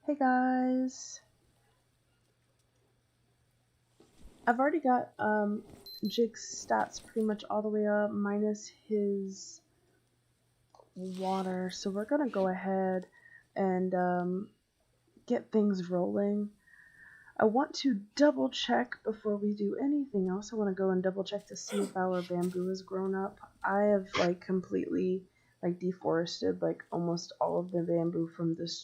Hey guys, I've already got Jig's stats pretty much all the way up minus his water, so we're gonna go ahead and get things rolling. I want to double check before we do anything else. I want to go and double check to see if our bamboo has grown up. I have completely deforested almost all of the bamboo from this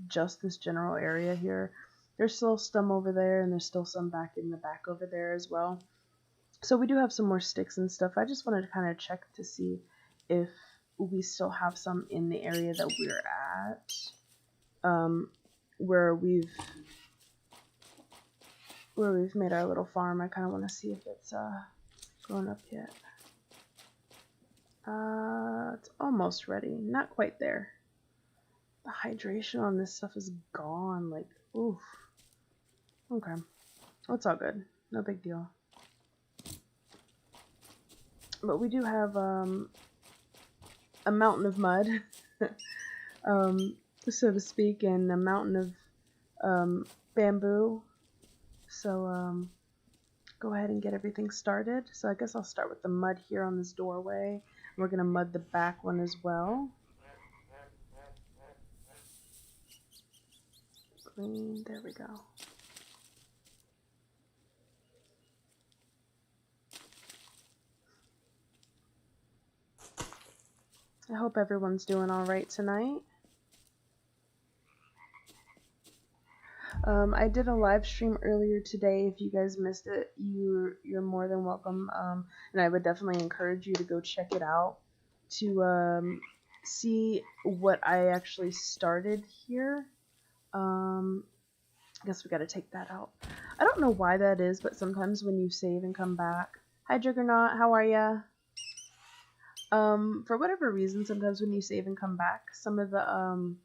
just this general area here. There's still some over there, and there's still some back in the back over there as well. So we do have some more sticks and stuff. I just wanted to kind of check to see if we still have some in the area that we're at, where we've made our little farm. I kind of want to see if it's grown up yet. It's almost ready. Not quite there. The hydration on this stuff is gone. Oof. Okay. Well, it's all good. No big deal. But we do have a mountain of mud, so to speak, and a mountain of bamboo. So go ahead and get everything started. So I guess I'll start with the mud here on this doorway. We're gonna mud the back one as well. Green, there we go. I hope everyone's doing all right tonight. I did a live stream earlier today. If you guys missed it, you're more than welcome. And I would definitely encourage you to go check it out to see what I actually started here. I guess we got to take that out. I don't know why that is, but sometimes when you save and come back. Hi Juggernaut, how are ya? For whatever reason, sometimes when you save and come back, some of the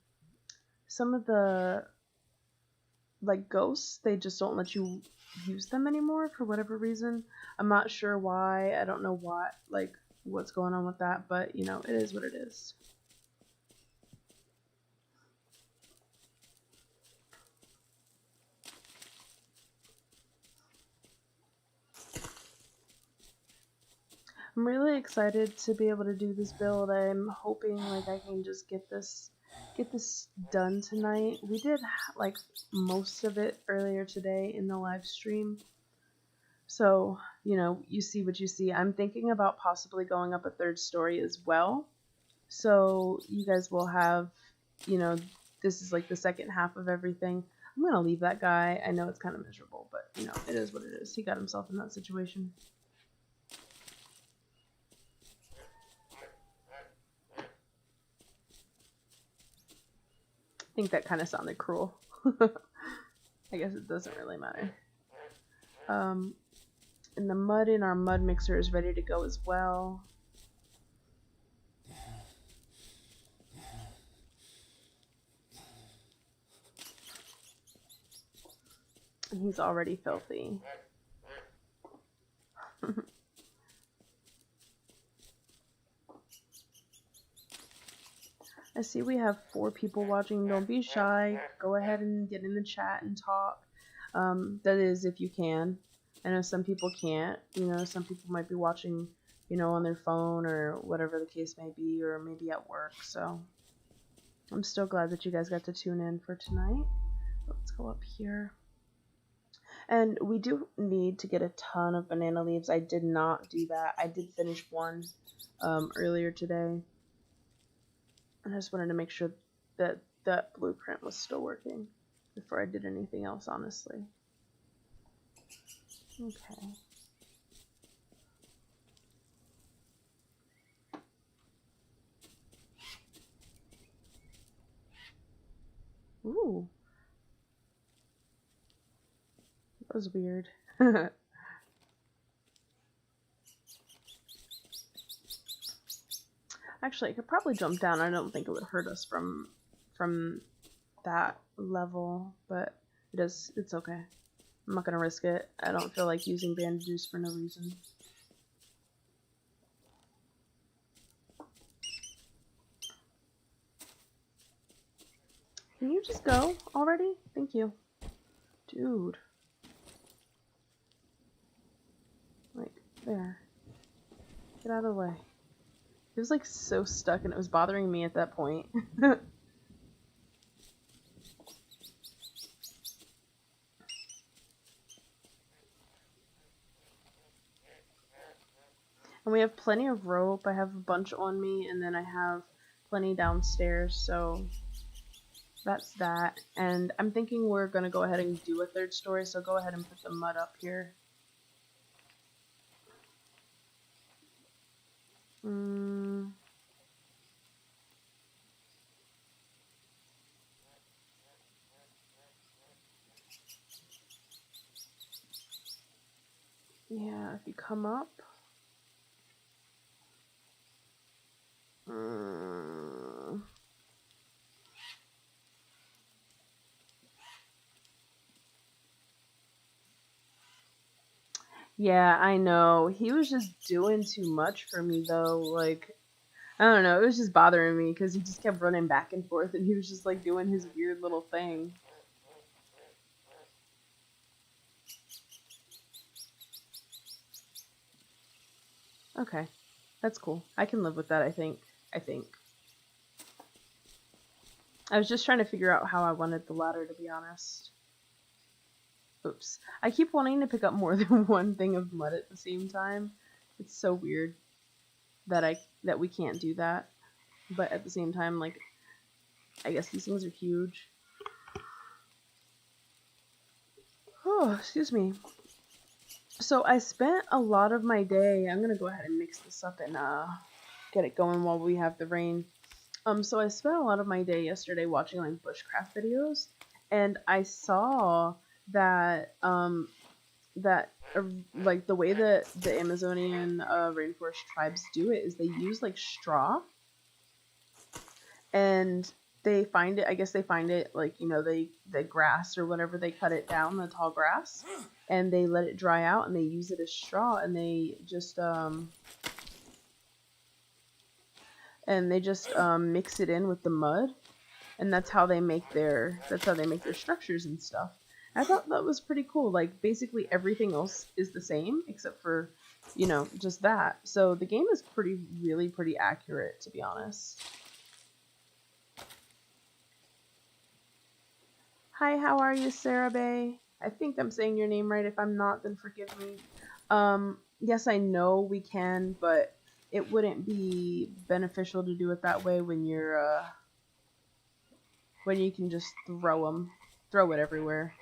ghosts, they just don't let you use them anymore for whatever reason. I'm not sure why. I don't know what's going on with that, but you know, it is what it is. I'm really excited to be able to do this build. I'm hoping I can just get this done tonight. We did most of it earlier today in the live stream. So, you know, you see what you see. I'm thinking about possibly going up a third story as well. So you guys will have, you know, this is the second half of everything. I'm going to leave that guy. I know it's kind of miserable, but, you know, it is what it is. He got himself in that situation. I think that kind of sounded cruel. I guess it doesn't really matter. And the mud in our mud mixer is ready to go as well. And he's already filthy. I see we have 4 people watching. Don't be shy. Go ahead and get in the chat and talk. That is, if you can. I know some people can't. You know, some people might be watching, you know, on their phone or whatever the case may be, or maybe at work. So I'm still glad that you guys got to tune in for tonight. Let's go up here. And we do need to get a ton of banana leaves. I did not do that. I did finish one earlier today. I just wanted to make sure that that blueprint was still working before I did anything else, honestly. Okay. Ooh. That was weird. Actually, I could probably jump down. I don't think it would hurt us from that level, but it's okay. I'm not gonna risk it. I don't feel like using bandages for no reason. Can you just go already? Thank you. Dude. Like, there. Get out of the way. It was like so stuck and it was bothering me at that point. And we have plenty of rope. I have a bunch on me, and then I have plenty downstairs, so that's that. And I'm thinking we're going to go ahead and do a third story, so go ahead and put the mud up here. Yeah, if you come up. Yeah, I know. He was just doing too much for me, though. Like, I don't know. It was just bothering me because he just kept running back and forth, and he was just like doing his weird little thing. Okay, that's cool. I can live with that, I think. I was just trying to figure out how I wanted the ladder, to be honest. Oops. I keep wanting to pick up more than one thing of mud at the same time. It's so weird that we can't do that. But at the same time, like, I guess these things are huge. Oh, excuse me. So I spent a lot of my day, I'm gonna go ahead and mix this up and get it going while we have the rain. So I spent a lot of my day yesterday watching like bushcraft videos, and I saw that like the way that the Amazonian rainforest tribes do it is they use like straw, and they find it. I guess they find it like, you know, the grass or whatever, they cut it down, the tall grass, and they let it dry out, and they use it as straw, and they just mix it in with the mud, and that's how they make their structures and stuff. I thought that was pretty cool. Like, basically everything else is the same except for, you know, just that. So the game is really pretty accurate, to be honest. Hi, how are you, Sarah Bay? I think I'm saying your name right. If I'm not, then forgive me. Yes, I know we can, but it wouldn't be beneficial to do it that way when you're, when you can just throw it everywhere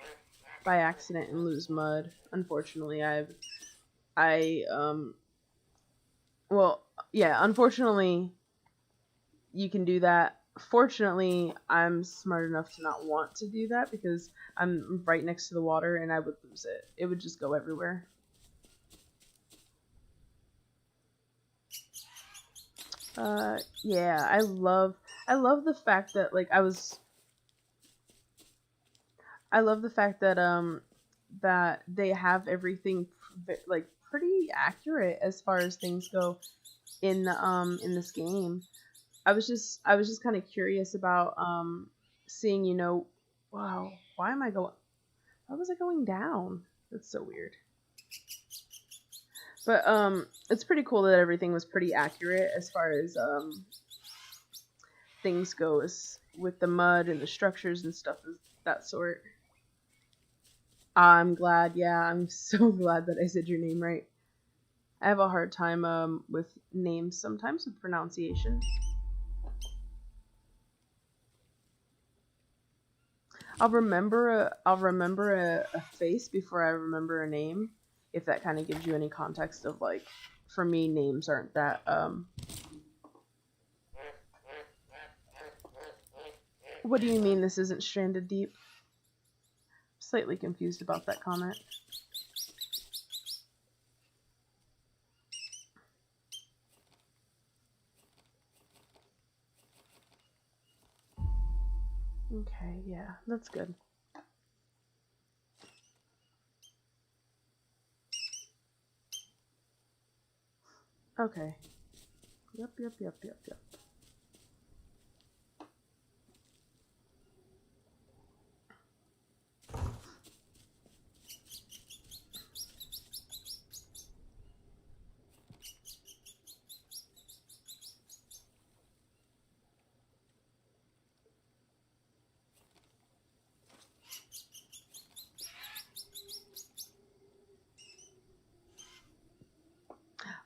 by accident and lose mud. Unfortunately, well, yeah, unfortunately, you can do that. Fortunately, I'm smart enough to not want to do that because I'm right next to the water and I would lose it. It would just go everywhere. Yeah, I love the fact that, like, I love the fact that, that they have everything, like, pretty accurate as far as things go in this game. I was just kind of curious about seeing, you know, wow, why was I going down? That's so weird. But it's pretty cool that everything was pretty accurate as far as things goes with the mud and the structures and stuff of that sort. I'm glad, yeah, I'm so glad that I said your name right. I have a hard time with names sometimes, with pronunciation. I'll remember a face before I remember a name, if that kind of gives you any context of, like, for me, names aren't that What do you mean this isn't stranded deep? Slightly confused about that comment. Okay, yeah, that's good. Okay. Yep.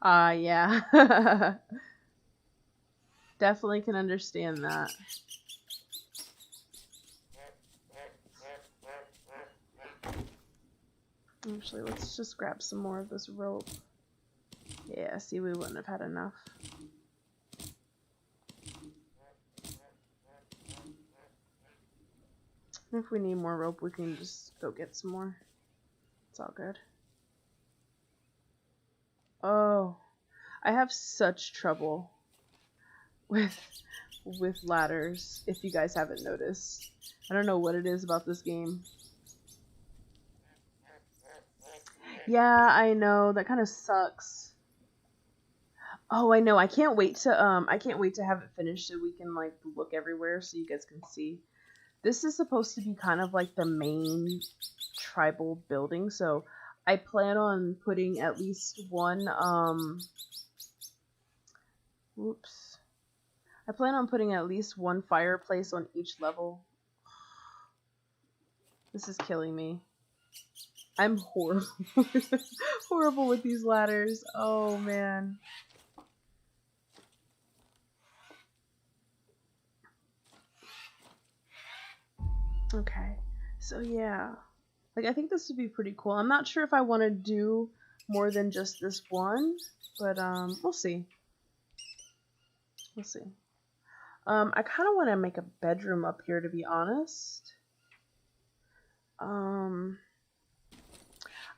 Yeah. Definitely can understand that. Actually, let's just grab some more of this rope. Yeah, see, we wouldn't have had enough. If we need more rope, we can just go get some more. It's all good. Oh, I have such trouble with ladders, if you guys haven't noticed. I don't know what it is about this game. Yeah, I know, that kind of sucks. Oh, I know. I can't wait to have it finished so we can like look everywhere so you guys can see. This is supposed to be kind of like the main tribal building, so I plan on putting at least one whoops. I plan on putting at least one fireplace on each level. This is killing me. I'm horrible. Horrible with these ladders. Oh man. Okay. So yeah. Like I think this would be pretty cool. I'm not sure if I want to do more than just this one, but we'll see. We'll see. I kind of want to make a bedroom up here, to be honest.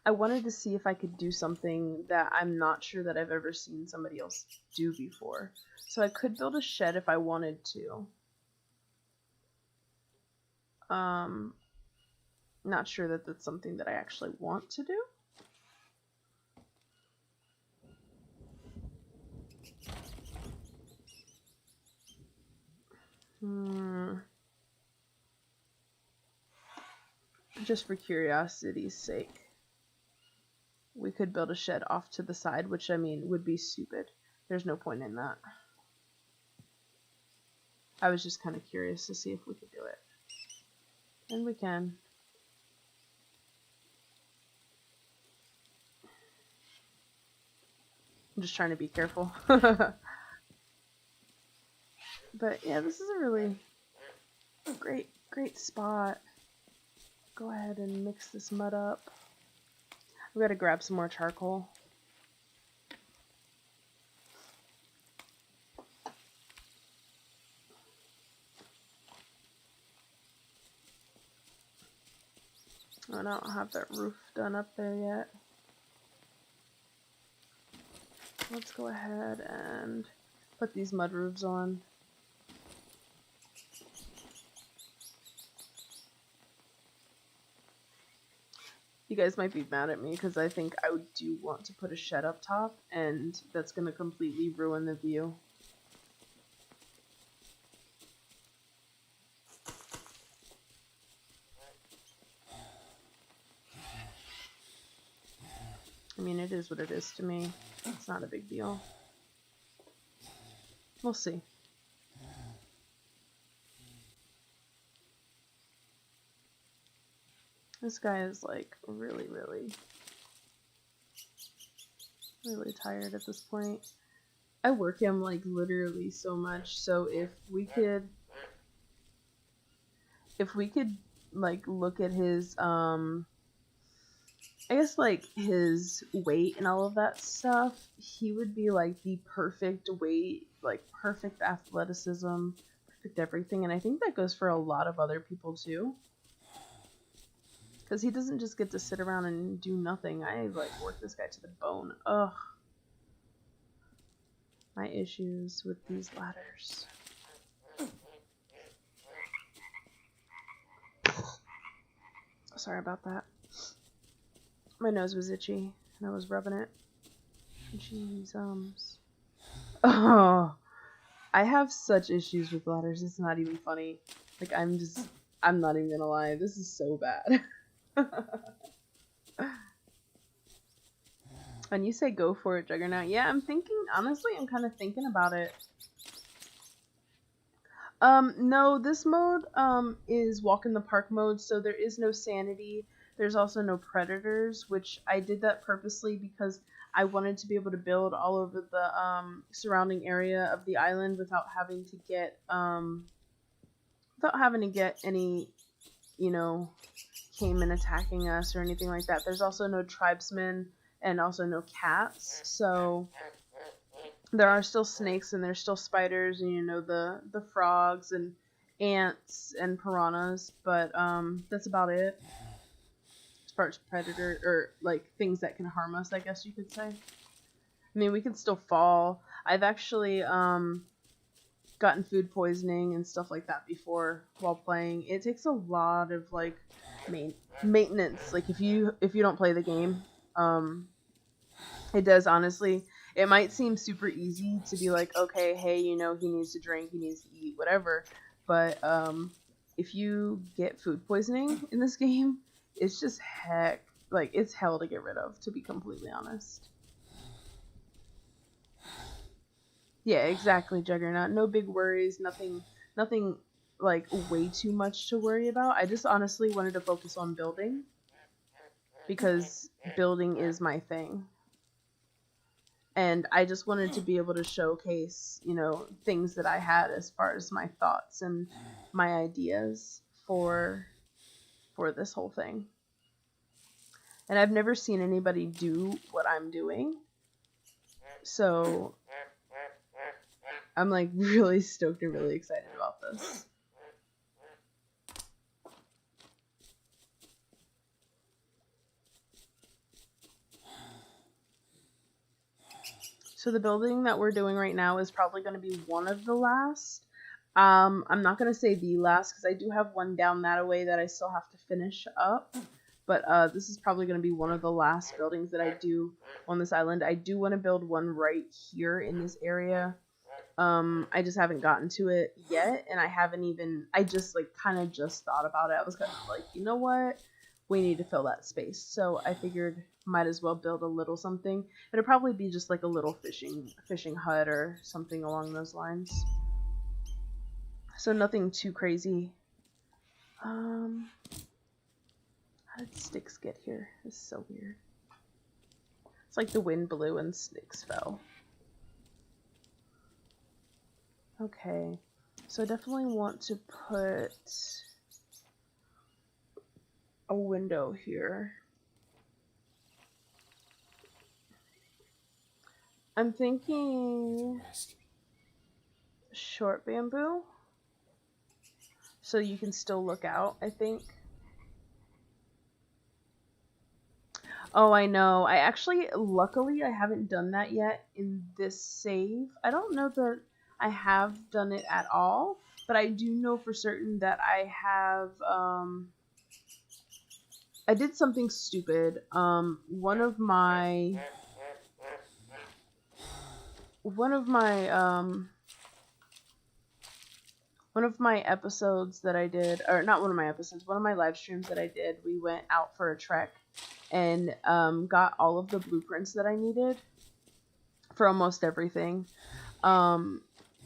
I wanted to see if I could do something that I'm not sure that I've ever seen somebody else do before. So I could build a shed if I wanted to. Not sure that that's something that I actually want to do. Just for curiosity's sake. We could build a shed off to the side, which I mean would be stupid. There's no point in that. I was just kind of curious to see if we could do it. And we can. I'm just trying to be careful. But yeah, this is a really great spot. Go ahead and mix this mud up. We gotta grab some more charcoal. I don't have that roof done up there yet. Let's go ahead and put these mud roofs on. You guys might be mad at me because I think I do want to put a shed up top, and that's going to completely ruin the view. I mean, it is what it is to me. It's not a big deal. We'll see. This guy is like really tired at this point. I work him like literally so much, so if we could like look at his I guess like his weight and all of that stuff, he would be like the perfect weight, like perfect athleticism, perfect everything, and I think that goes for a lot of other people too. Because he doesn't just get to sit around and do nothing. I like work this guy to the bone. Ugh. My issues with these ladders. Sorry about that. My nose was itchy and I was rubbing it. Jeez, Oh, I have such issues with ladders. It's not even funny. Like I'm not even gonna lie. This is so bad. And you say go for it, Juggernaut. Yeah, honestly, I'm kind of thinking about it. No, this mode, is walk in the park mode, so there is no sanity. There's also no predators, which I did that purposely because I wanted to be able to build all over the surrounding area of the island without having to get any, you know, caiman attacking us or anything like that. There's also no tribesmen and also no cats, so there are still snakes and there's still spiders and, you know, the frogs and ants and piranhas, but that's about it as far as predator or like things that can harm us, I guess you could say. I mean, we can still fall. I've actually gotten food poisoning and stuff like that before while playing. It takes a lot of like maintenance. Like if you don't play the game, it does, honestly. It might seem super easy to be like, okay, hey, you know, he needs to drink, he needs to eat, whatever. But if you get food poisoning in this game, it's just it's hell to get rid of, to be completely honest. Yeah, exactly, Juggernaut. No big worries, nothing like way too much to worry about. I just honestly wanted to focus on building because building is my thing. And I just wanted to be able to showcase, you know, things that I had as far as my thoughts and my ideas for this whole thing. And I've never seen anybody do what I'm doing. So I'm like really stoked and really excited about this. So the building that we're doing right now is probably going to be one of the last. I'm not going to say the last because I do have one down that way that I still have to finish up. But this is probably going to be one of the last buildings that I do on this island. I do want to build one right here in this area. I just haven't gotten to it yet, and I just like kind of just thought about it. I was kind of like, you know what? We need to fill that space. So I figured might as well build a little something. It'll probably be just like a little fishing hut or something along those lines. So nothing too crazy. How did sticks get here? This is so weird. It's like the wind blew and sticks fell. Okay, so I definitely want to put a window here. I'm thinking short bamboo, so you can still look out, I think. Oh, I know. Luckily, I haven't done that yet in this save. I don't know that I have done it at all, but I do know for certain that I have, I did something stupid. One of my episodes that I did, or not one of my episodes, one of my live streams that I did, we went out for a trek and got all of the blueprints that I needed for almost everything.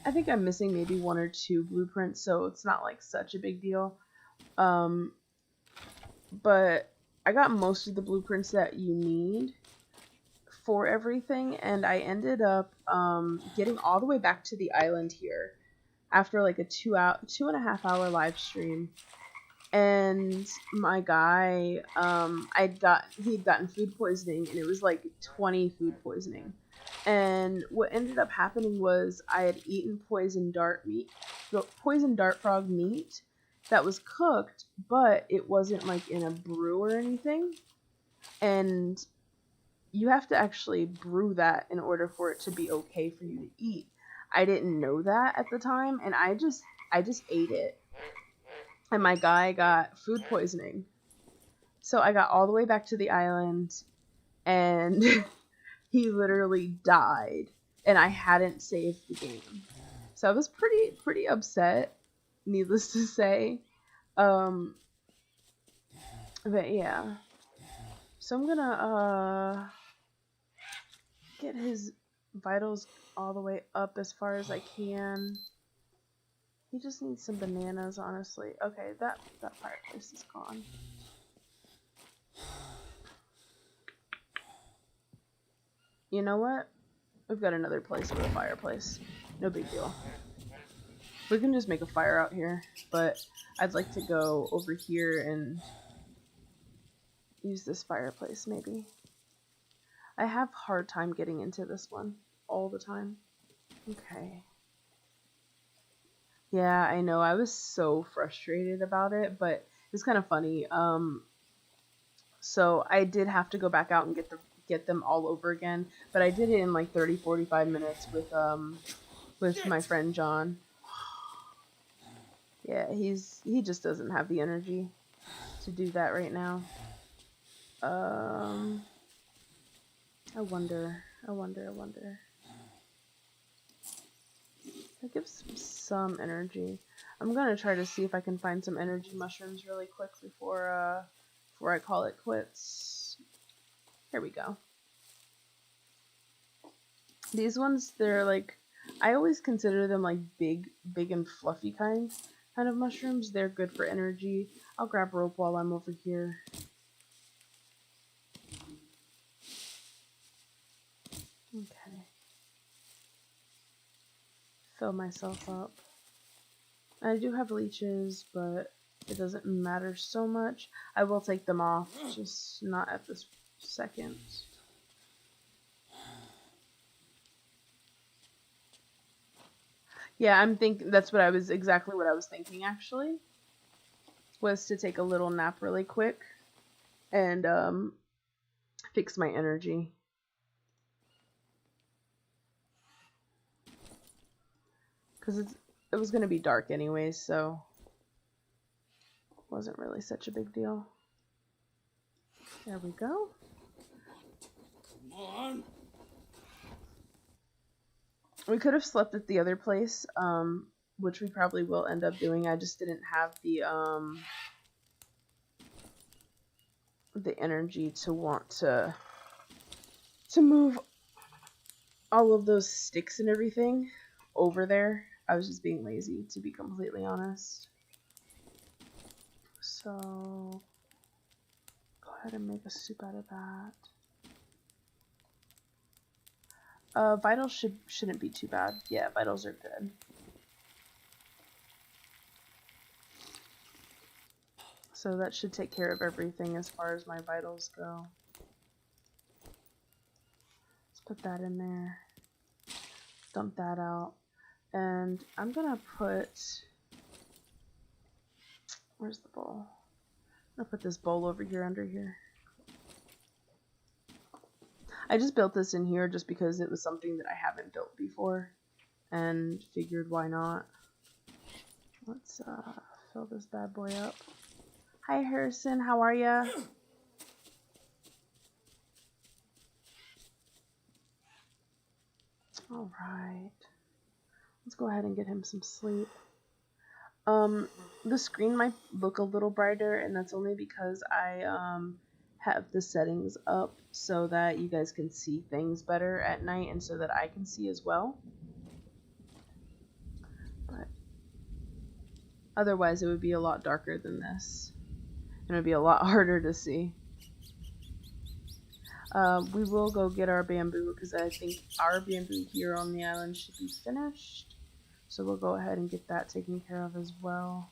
I think I'm missing maybe 1 or 2 blueprints, so it's not like such a big deal. But I got most of the blueprints that you need for everything, and I ended up getting all the way back to the island here after like a 2.5 hour live stream. And my guy, he'd gotten food poisoning, and it was like 20 food poisoning. And what ended up happening was I had eaten poison dart frog meat that was cooked, but it wasn't like in a brew or anything. And you have to actually brew that in order for it to be okay for you to eat. I didn't know that at the time, and I just ate it. And my guy got food poisoning. So I got all the way back to the island, and he literally died, and I hadn't saved the game. So I was pretty upset, needless to say. But yeah. So I'm gonna get his vitals all the way up as far as I can. He just needs some bananas, honestly. Okay, that fireplace is gone. You know what? We've got another place with a fireplace. No big deal. We can just make a fire out here, but I'd like to go over here and use this fireplace, maybe. I have a hard time getting into this one all the time. Okay. Yeah, I know. I was so frustrated about it, but it's kind of funny. So I did have to go back out and get them all over again, but I did it in like 30-45 minutes with my friend John. Yeah, he just doesn't have the energy to do that right now. I wonder. That gives some energy. I'm gonna try to see if I can find some energy mushrooms really quick before I call it quits. Here we go. These ones, they're like, I always consider them like big and fluffy kind of mushrooms. They're good for energy. I'll grab rope while I'm over here. Okay. Fill myself up. I do have leeches, but it doesn't matter so much. I will take them off, just not at this second. Yeah, that's exactly what I was thinking actually. Was to take a little nap really quick and fix my energy. Cuz it was going to be dark anyways, so it wasn't really such a big deal. There we go. Come on. We could have slept at the other place, which we probably will end up doing. I just didn't have the energy to want to move all of those sticks and everything over there. I was just being lazy, to be completely honest. So go ahead and make a soup out of that. Vitals shouldn't be too bad. Yeah, vitals are good. So that should take care of everything as far as my vitals go. Let's put that in there. Dump that out. And I'm gonna put... Where's the bowl? I'm gonna put this bowl over here under here. I just built this in here just because it was something that I haven't built before. And figured why not. Let's fill this bad boy up. Hi Harrison, how are ya? Alright. Let's go ahead and get him some sleep. The screen might look a little brighter, and that's only because I have the settings up so that you guys can see things better at night and so that I can see as well. But otherwise it would be a lot darker than this. And it would be a lot harder to see. We will go get our bamboo because I think our bamboo here on the island should be finished. So we'll go ahead and get that taken care of as well.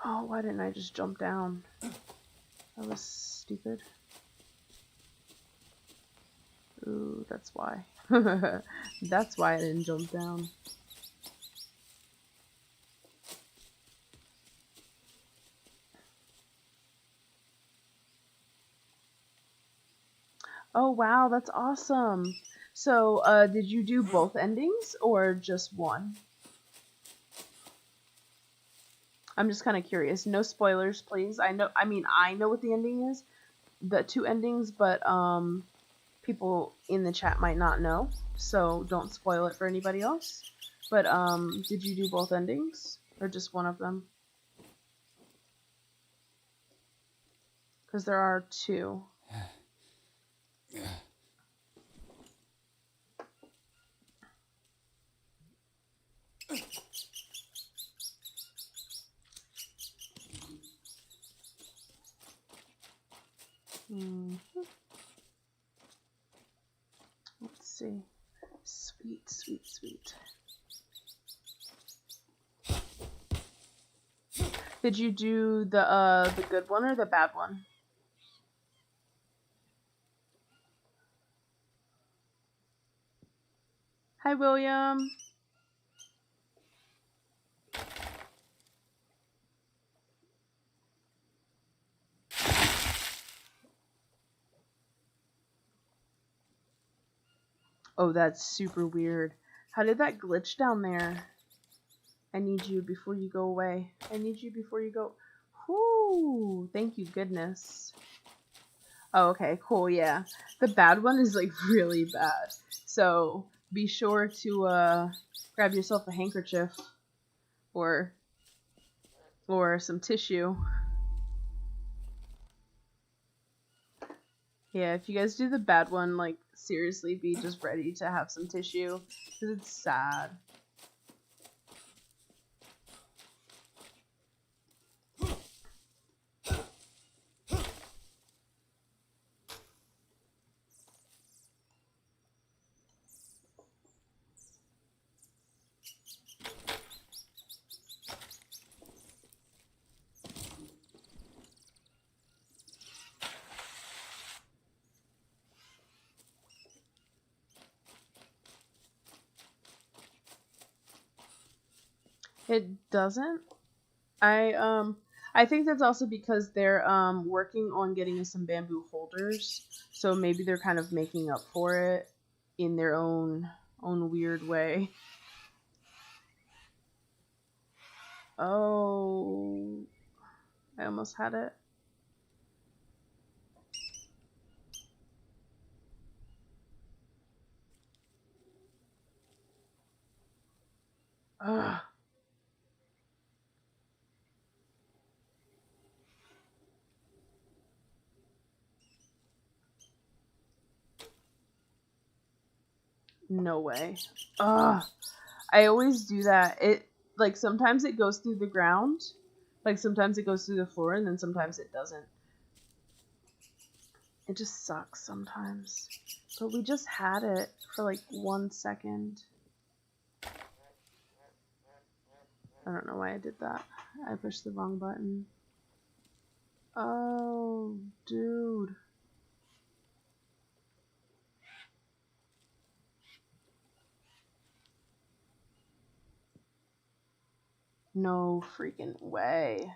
Oh, why didn't I just jump down? That was stupid. Ooh, that's why. That's why I didn't jump down. Oh wow, that's awesome. So, did you do both endings or just one? I'm just kind of curious. No spoilers, please. I know what the ending is, the two endings, but people in the chat might not know, so don't spoil it for anybody else. But did you do both endings or just one of them? Because there are two. see. Sweet, sweet, sweet. Did you do the good one or the bad one? Hi, William. Oh, that's super weird. How did that glitch down there? I need you before you go away. I need you before you go. Whoo! Thank you, goodness. Oh, okay, cool, yeah. The bad one is like really bad. So be sure to grab yourself a handkerchief or some tissue. Yeah, if you guys do the bad one, like seriously be just ready to have some tissue because it's sad. It doesn't. I think that's also because they're working on getting us some bamboo holders, so maybe they're kind of making up for it in their own weird way. Oh, I almost had it. Ugh. No way. Ugh. I always do that. It like sometimes it goes through the ground, like sometimes it goes through the floor, and then sometimes it doesn't. It just sucks sometimes. But we just had it for like 1 second. I don't know why I did that. I pushed the wrong button. Oh, dude. No freaking way.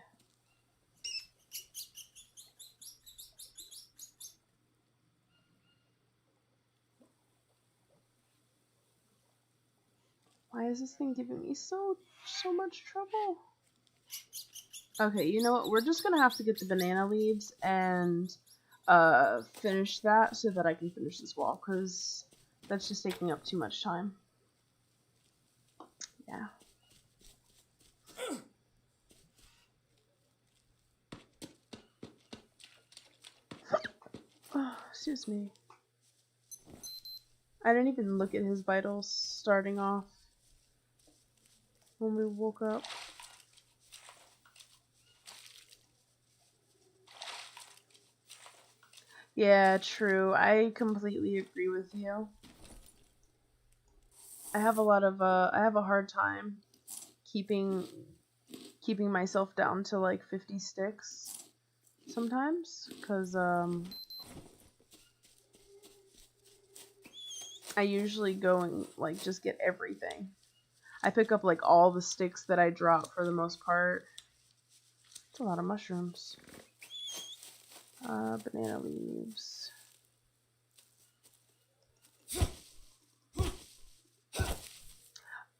Why is this thing giving me so much trouble? Okay, you know what? We're just gonna have to get the banana leaves and finish that so that I can finish this wall, because that's just taking up too much time. Yeah. Oh, excuse me. I didn't even look at his vitals starting off when we woke up. Yeah, true. I completely agree with you. I have a hard time keeping myself down to like 50 sticks sometimes, because I usually go and like just get everything. I pick up like all the sticks that I drop for the most part. It's a lot of mushrooms. Banana leaves.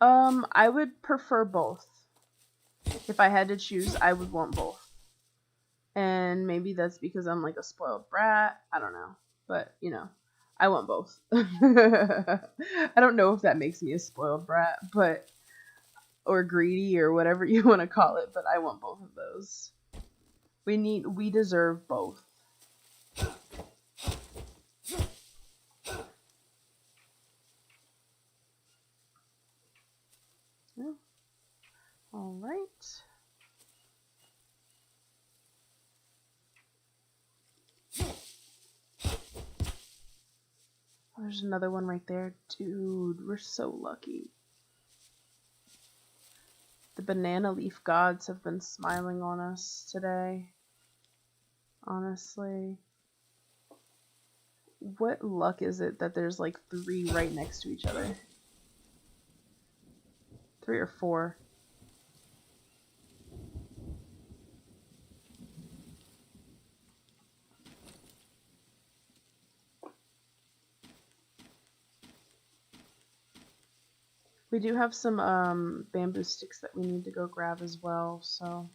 I would prefer both. If I had to choose, I would want both. And maybe that's because I'm like a spoiled brat. I don't know. But, you know, I want both. I don't know if that makes me a spoiled brat, but or greedy or whatever you want to call it, but I want both of those. We deserve both. Yeah. All right. there's another one right there. Dude, we're so lucky. The banana leaf gods have been smiling on us today. Honestly. What luck is it that there's like 3 right next to each other? 3 or 4. We do have some bamboo sticks that we need to go grab as well, so.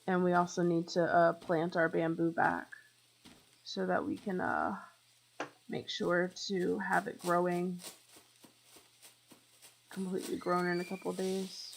And we also need to plant our bamboo back so that we can make sure to have it growing, completely grown in a couple days.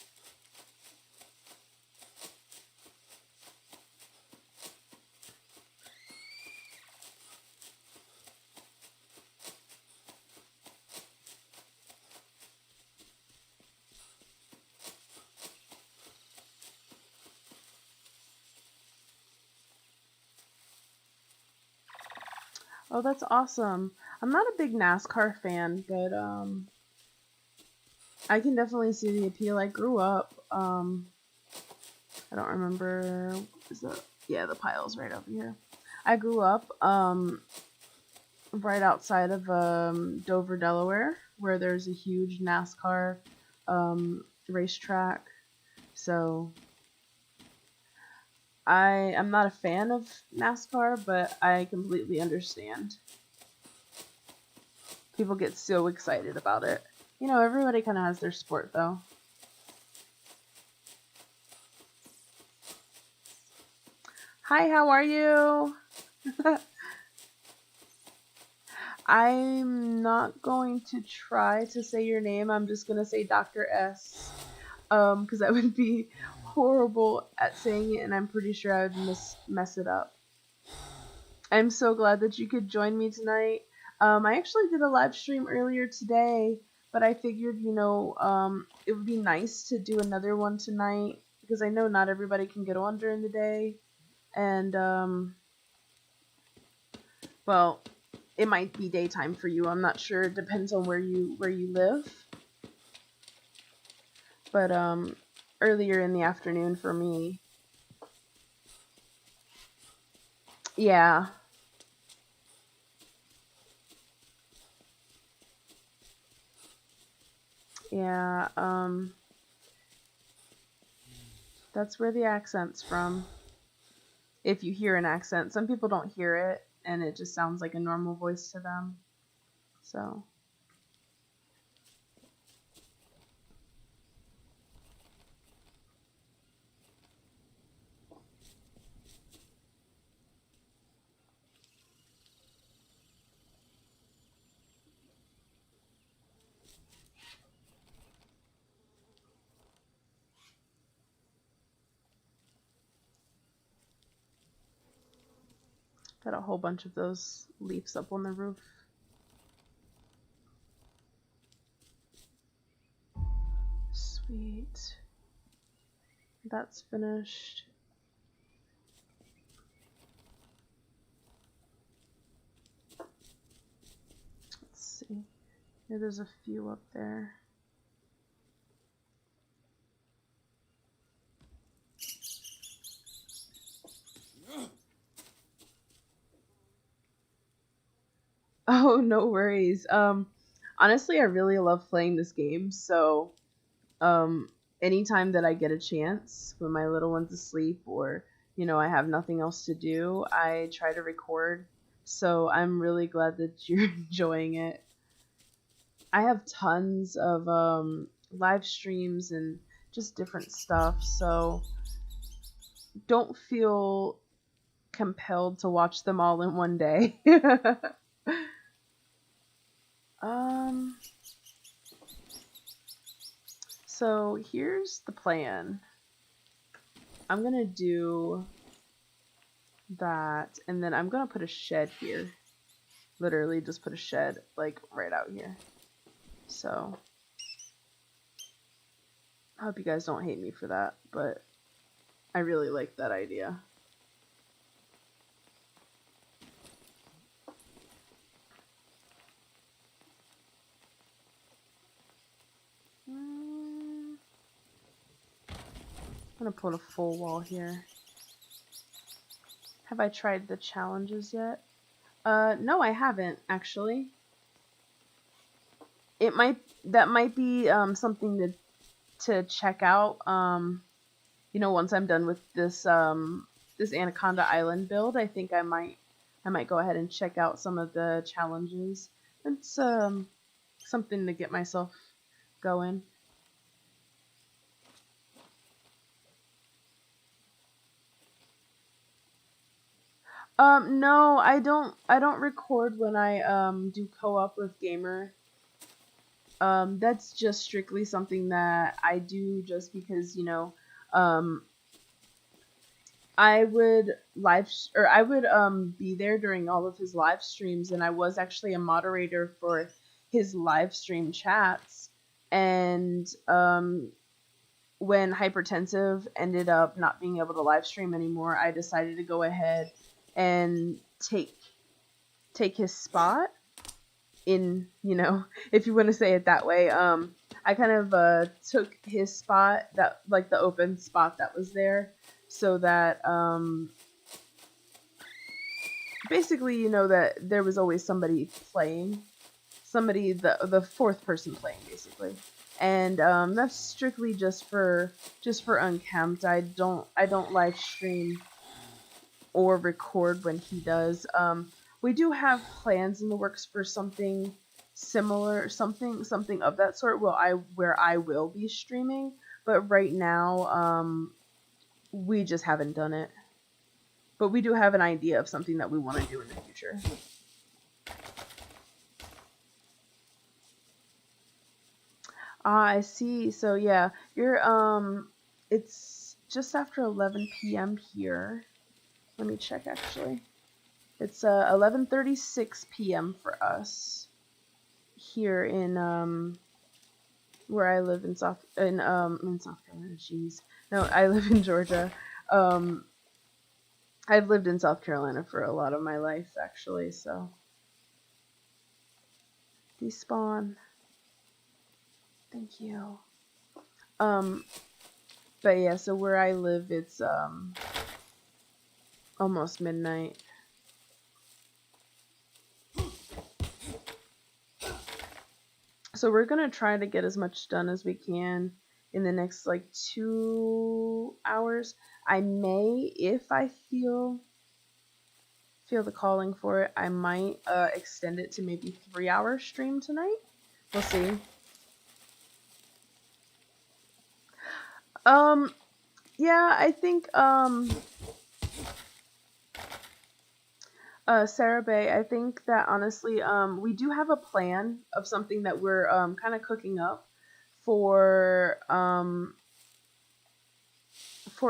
Oh, that's awesome. I'm not a big NASCAR fan, but I can definitely see the appeal. I grew up, I don't remember, the pile's right over here. I grew up right outside of Dover, Delaware, where there's a huge NASCAR racetrack. So I'm not a fan of NASCAR, but I completely understand. People get so excited about it. You know, everybody kind of has their sport, though. Hi, how are you? I'm not going to try to say your name. I'm just going to say Dr. S. Because that would be horrible at saying it, and I'm pretty sure I would mess it up. I'm so glad that you could join me tonight. I actually did a live stream earlier today, but I figured, you know, it would be nice to do another one tonight, because I know not everybody can get on during the day, and, well, it might be daytime for you. I'm not sure. It depends on where you live. But earlier in the afternoon for me. Yeah. Yeah, that's where the accent's from. If you hear an accent. Some people don't hear it, and it just sounds like a normal voice to them. So. Got a whole bunch of those leaves up on the roof. Sweet. That's finished. Let's see. Yeah, there's a few up there. Oh, no worries. Honestly, I really love playing this game, so anytime that I get a chance when my little one's asleep or, you know, I have nothing else to do, I try to record. So I'm really glad that you're enjoying it. I have tons of live streams and just different stuff, so don't feel compelled to watch them all in one day. So here's the plan. I'm gonna do that, and then I'm gonna put a shed here. Literally just put a shed, like, right out here. So, I hope you guys don't hate me for that, but I really like that idea. gonna put a full wall here. Have I tried the challenges yet? No, I haven't actually. That might be something to check out. You know, once I'm done with this Anaconda Island build, I think I might go ahead and check out some of the challenges. It's something to get myself going. No, I don't record when I do co-op with Gamer. That's just strictly something that I do just because, you know, I would be there during all of his live streams, and I was actually a moderator for his live stream chats. And when Hypertensive ended up not being able to live stream anymore, I decided to go ahead and take his spot in, you know, if you want to say it that way. I kind of took his spot, that like the open spot that was there, so that basically, you know, that there was always somebody playing, the fourth person playing basically. And that's strictly just for Unkempt. I don't live stream or record when he does. We do have plans in the works for something similar, something of that sort, where I will be streaming, but right now we just haven't done it. But we do have an idea of something that we want to do in the future. I see. So yeah, you're it's just after 11 p.m. here. Let me check actually. It's 11:36 p.m. for us here in where I live in South Carolina. Jeez, no, I live in Georgia. I've lived in South Carolina for a lot of my life actually. So despawn. Thank you. But yeah, so where I live, it's almost midnight. So we're gonna try to get as much done as we can in the next like 2 hours. I may, if I feel the calling for it, I might extend it to maybe 3-hour stream tonight. We'll see. Yeah, I think Sarah Bay, I think that honestly, we do have a plan of something that we're kind of cooking up for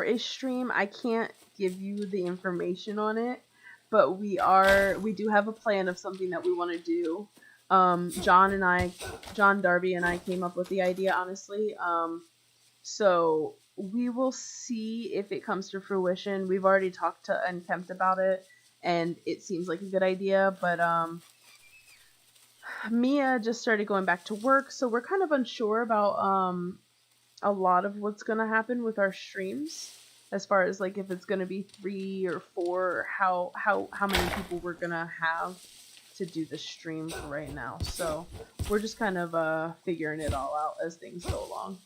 a stream. I can't give you the information on it, but we do have a plan of something that we want to do. John Darby and I came up with the idea, honestly. So we will see if it comes to fruition. We've already talked to Unkempt about it, and it seems like a good idea, but Mia just started going back to work, so we're kind of unsure about a lot of what's gonna happen with our streams, as far as like if it's gonna be 3 or 4, or how many people we're gonna have to do the stream for right now. So we're just kind of figuring it all out as things go along.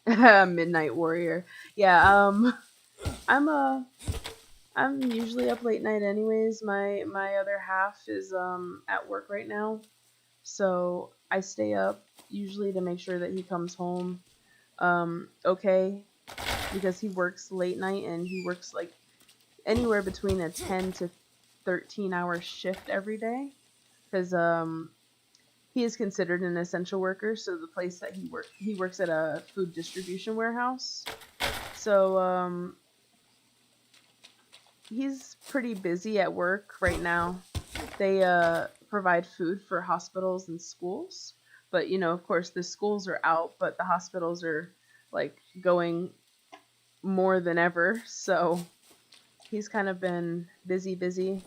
Midnight Warrior. Yeah, I'm usually up late night anyways. My other half is at work right now, so I stay up usually to make sure that he comes home okay, because he works late night, and he works like anywhere between a 10 to 13 hour shift every day, because he is considered an essential worker. So the place that he works at a food distribution warehouse, so he's pretty busy at work right now. They provide food for hospitals and schools, but you know, of course, the schools are out, but the hospitals are like going more than ever. So he's kind of been busy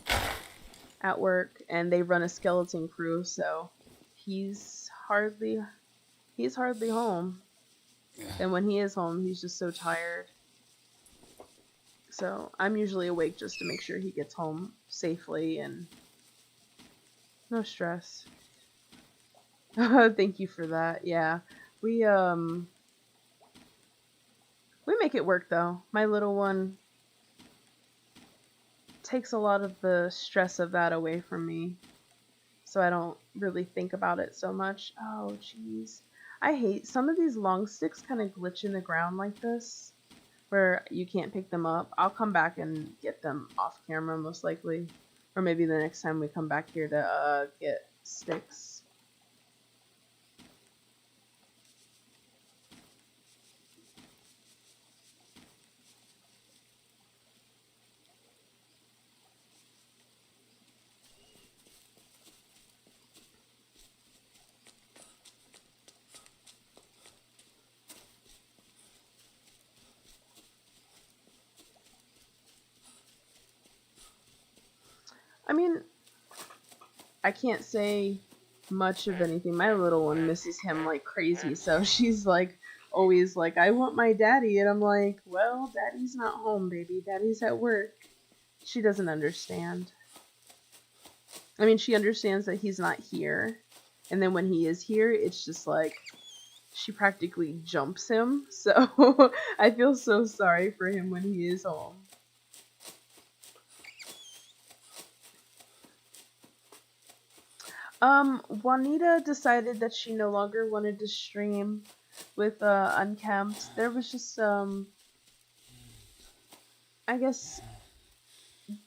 at work, and they run a skeleton crew, so he's hardly home. And when he is home, he's just so tired. So I'm usually awake just to make sure he gets home safely and no stress. Thank you for that. Yeah. We we make it work though. My little one takes a lot of the stress of that away from me. So I don't really think about it so much. Oh, jeez. I hate some of these long sticks kind of glitch in the ground like this, where you can't pick them up. I'll come back and get them off camera most likely. Or maybe the next time we come back here to get sticks. I mean, I can't say much of anything. My little one misses him like crazy, so she's like always like, I want my daddy, and I'm like, well, daddy's not home, baby. Daddy's at work. She doesn't understand. I mean, she understands that he's not here, and then when he is here, it's just like she practically jumps him. So I feel so sorry for him when he is home. Juanita decided that she no longer wanted to stream with Unkempt. There was just I guess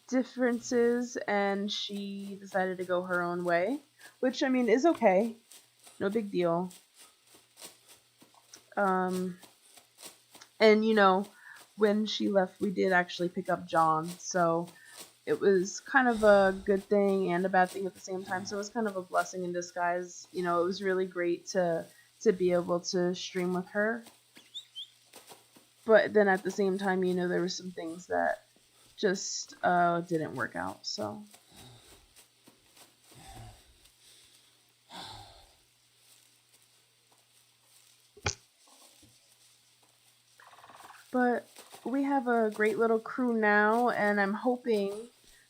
differences, and she decided to go her own way, which I mean is okay. No big deal. And you know, when she left, we did actually pick up John, so it was kind of a good thing and a bad thing at the same time. So it was kind of a blessing in disguise. You know, it was really great to be able to stream with her. But then at the same time, you know, there were some things that just didn't work out. So but we have a great little crew now, and I'm hoping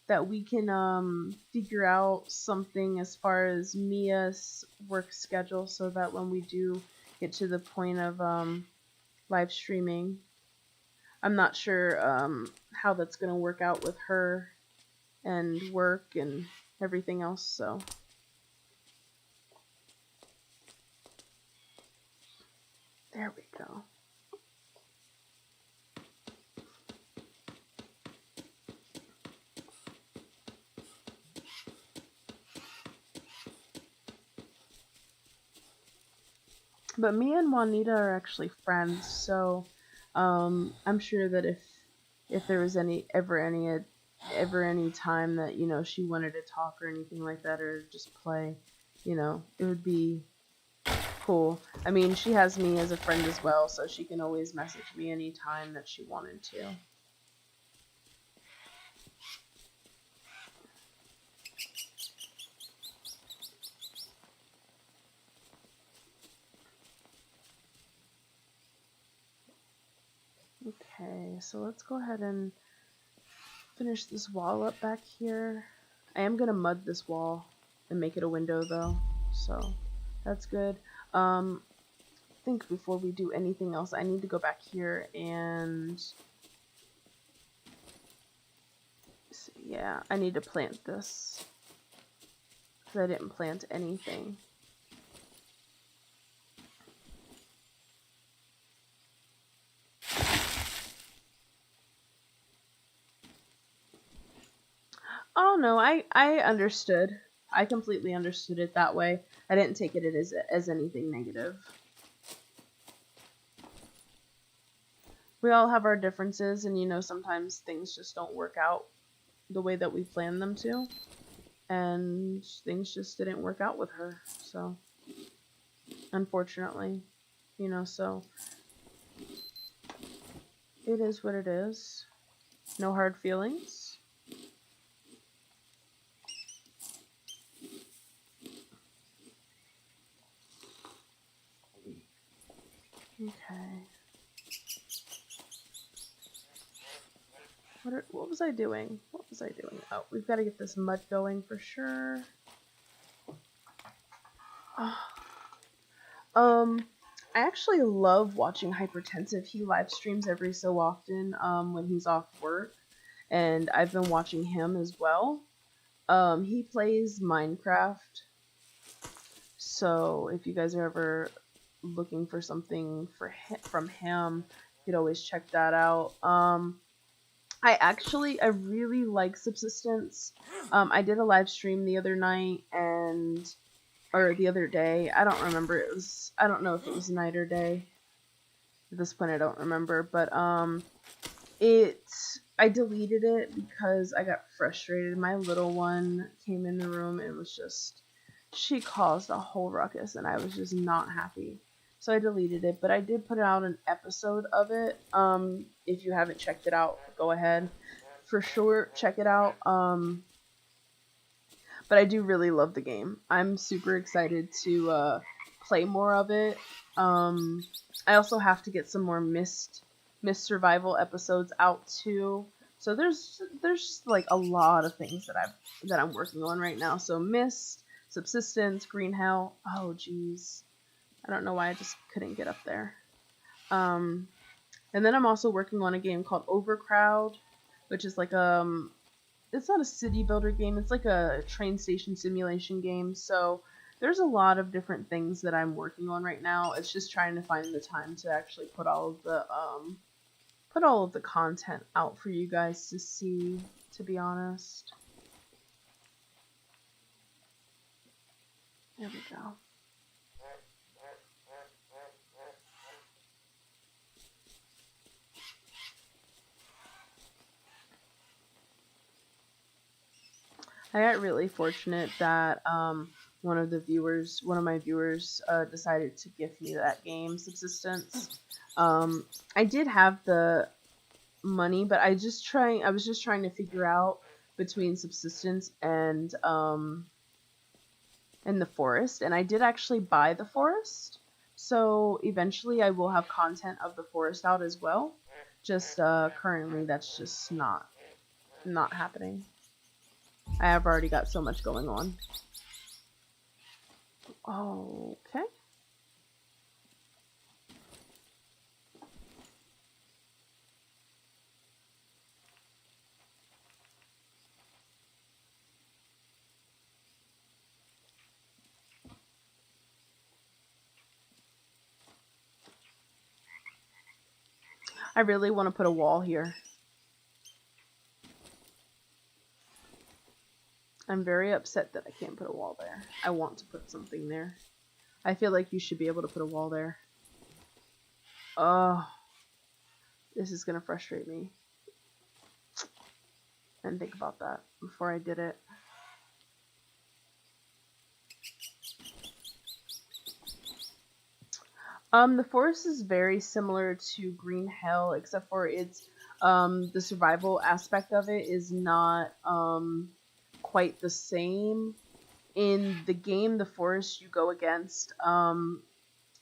that we can figure out something as far as Mia's work schedule, so that when we do get to the point of live streaming, I'm not sure how that's gonna work out with her and work and everything else. So there we go. But me and Juanita are actually friends, so I'm sure that if there was ever any time that, you know, she wanted to talk or anything like that, or just play, you know, it would be cool. I mean, she has me as a friend as well, so she can always message me anytime that she wanted to. Okay, so let's go ahead and finish this wall up back here. I am gonna mud this wall and make it a window though, so that's good. I think before we do anything else, I need to go back here and yeah, I need to plant this because I didn't plant anything. Oh no, I understood. I completely understood it that way. I didn't take it as anything negative. We all have our differences, and you know, sometimes things just don't work out the way that we planned them to, and things just didn't work out with her. So, unfortunately, you know, so it is what it is. No hard feelings. Okay. What was I doing? What was I doing? Oh, we've got to get this mud going for sure. I actually love watching Hypertensive. He live streams every so often when he's off work, and I've been watching him as well. He plays Minecraft, so if you guys are ever looking for something from him, you could always check that out. I really like Subsistence. I did a live stream the other night or the other day. I don't remember. I don't know if it was night or day. At this point, I don't remember. But I deleted it because I got frustrated. My little one came in the room and she caused a whole ruckus, and I was just not happy. So I deleted it, but I did put out an episode of it. If you haven't checked it out, go ahead. For sure, check it out. But I do really love the game. I'm super excited to play more of it. I also have to get some more Mist survival episodes out too. So there's like a lot of things that I'm working on right now. So Mist, Subsistence, Green Hell. Oh geez, I don't know why I just couldn't get up there. And then I'm also working on a game called Overcrowd, which is like it's not a city builder game. It's like a train station simulation game. So there's a lot of different things that I'm working on right now. It's just trying to find the time to actually put all of the content out for you guys to see, to be honest. There we go. I got really fortunate that one of my viewers decided to gift me that game, Subsistence. I did have the money, but I was just trying to figure out between Subsistence and the forest, and I did actually buy the forest. So eventually I will have content of the forest out as well. Just currently that's just not happening. I have already got so much going on. Okay. I really want to put a wall here. I'm very upset that I can't put a wall there. I want to put something there. I feel like you should be able to put a wall there. Oh, this is going to frustrate me. And think about that before I did it. The forest is very similar to Green Hell, except for the survival aspect of it is not quite the same. In the game, the forest, you go against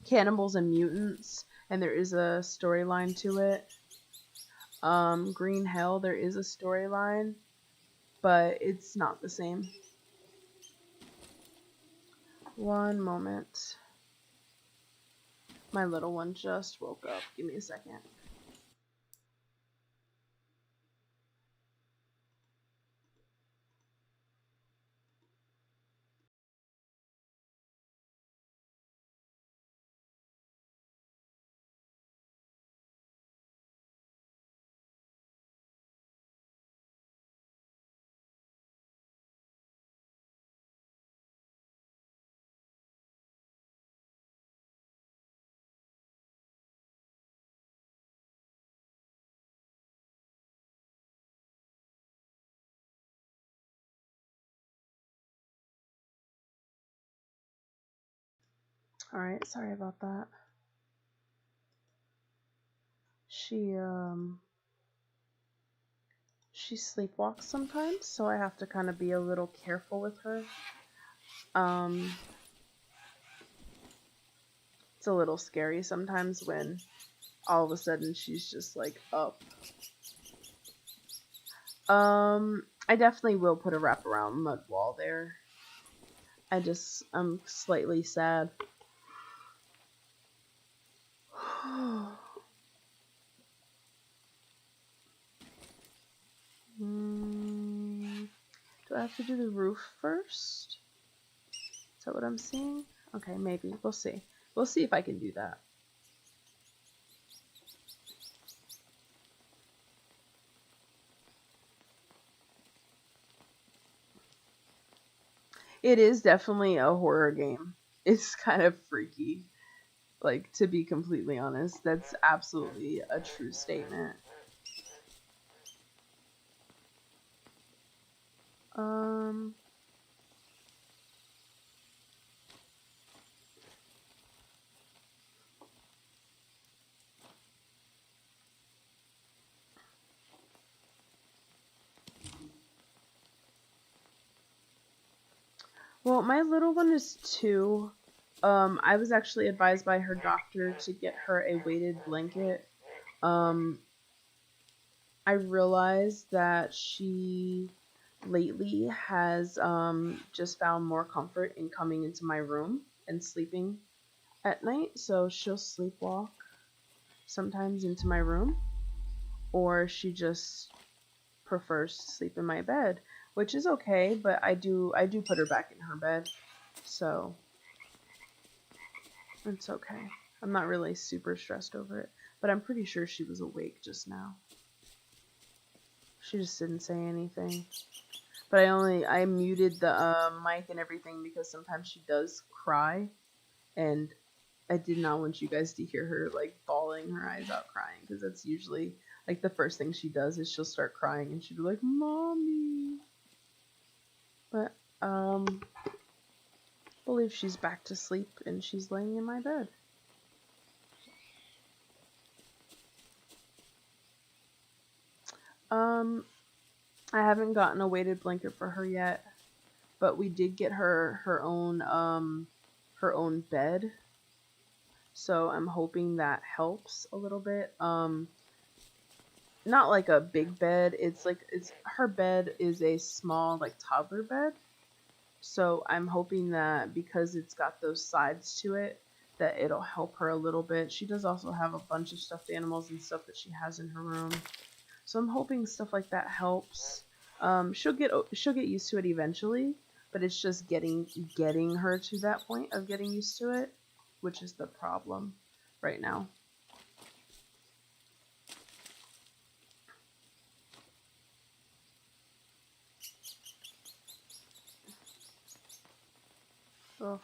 cannibals and mutants, and there is a storyline to it. Green Hell, there is a storyline, but it's not the same. One moment. My little one just woke up. Give me a second. Alright, sorry about that. She sleepwalks sometimes, so I have to kind of be a little careful with her. It's a little scary sometimes when all of a sudden she's just like up. I definitely will put a wraparound mud wall there. I'm slightly sad. Do I have to do the roof first? Is that what I'm seeing? Okay, maybe. We'll see. We'll see if I can do that. It is definitely a horror game. It's kind of freaky. Like, to be completely honest, that's absolutely a true statement. Um, well, my little one is 2. I was actually advised by her doctor to get her a weighted blanket. Um, I realized that she lately has just found more comfort in coming into my room and sleeping at night. So she'll sleepwalk sometimes into my room, or she just prefers to sleep in my bed, which is okay. But I do put her back in her bed, so it's okay. I'm not really super stressed over it, but I'm pretty sure she was awake just now. She just didn't say anything. But I muted the mic and everything because sometimes she does cry, and I did not want you guys to hear her like bawling her eyes out crying, because that's usually like the first thing she does is she'll start crying and she'll be like, "Mommy." But I believe she's back to sleep and she's laying in my bed. I haven't gotten a weighted blanket for her yet, but we did get her own bed. So I'm hoping that helps a little bit. Not like a big bed. It's her bed is a small like toddler bed. So I'm hoping that because it's got those sides to it, that it'll help her a little bit. She does also have a bunch of stuffed animals and stuff that she has in her room. So I'm hoping stuff like that helps. She'll get used to it eventually, but it's just getting her to that point of getting used to it, which is the problem right now. Ugh.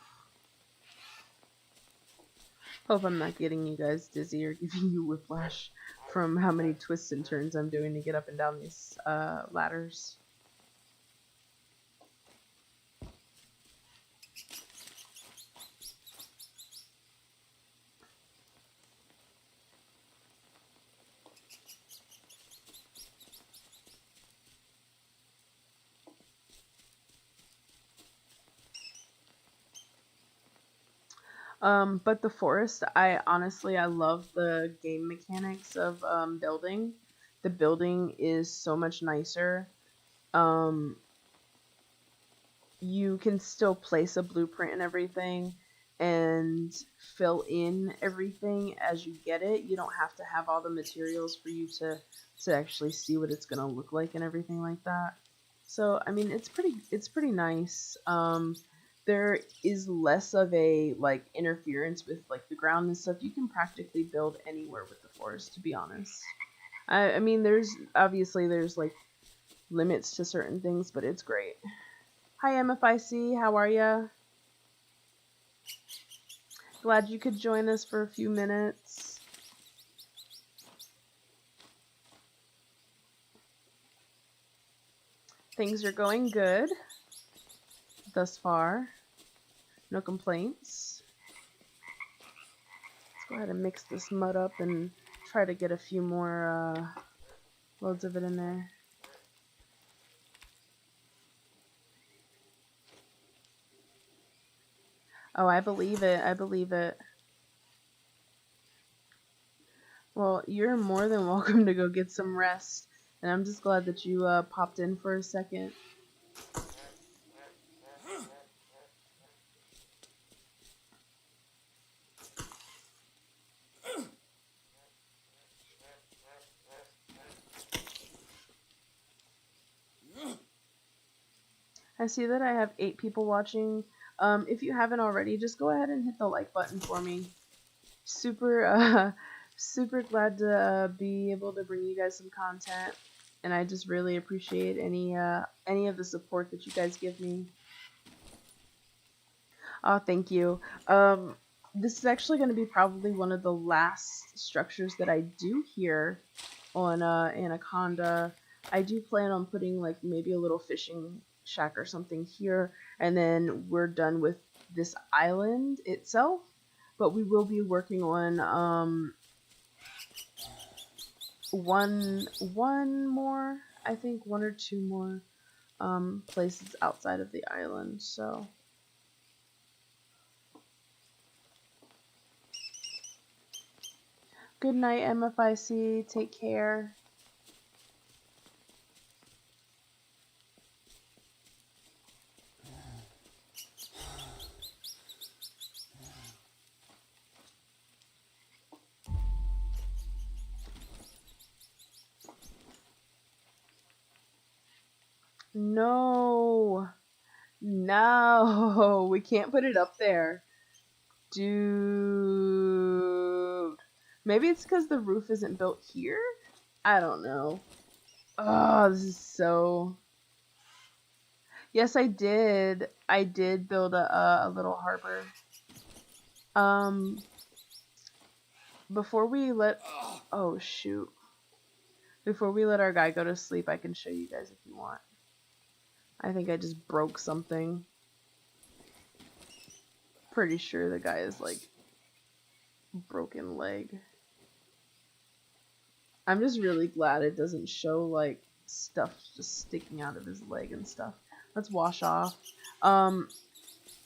Hope I'm not getting you guys dizzy or giving you whiplash from how many twists and turns I'm doing to get up and down these ladders. But the forest, I love the game mechanics of building. The building is so much nicer. Um, you can still place a blueprint and everything and fill in everything as you get it. You don't have to have all the materials for you to actually see what it's gonna look like and everything like that. So I mean it's pretty nice. There is less of a like interference with like the ground and stuff. You can practically build anywhere with the forest, to be honest. I mean there's like limits to certain things, but it's great. Hi MFIC, how are ya? Glad you could join us for a few minutes. Things are going good thus far. No complaints. Let's go ahead and mix this mud up and try to get a few more loads of it in there. Oh, I believe it. I believe it. Well, you're more than welcome to go get some rest. And I'm just glad that you popped in for a second. I see that I have 8 people watching. If you haven't already, just go ahead and hit the like button for me. Super glad to be able to bring you guys some content, and I just really appreciate any of the support that you guys give me. Oh, thank you. This is actually going to be probably one of the last structures that I do here on Anaconda. I do plan on putting like maybe a little fishing shack or something here, and then we're done with this island itself. But we will be working on one more, I think 1 or 2 more places outside of the island. So good night, MFIC. Take care. No, no, we can't put it up there, dude. Maybe it's because the roof isn't built here. I don't know. Oh, this is so. Yes, I did. I did build a little harbor. Before we let. Oh shoot. Before we let our guy go to sleep, I can show you guys if you want. I think I just broke something. Pretty sure the guy is like broken leg. I'm just really glad it doesn't show like stuff just sticking out of his leg and stuff. Let's wash off.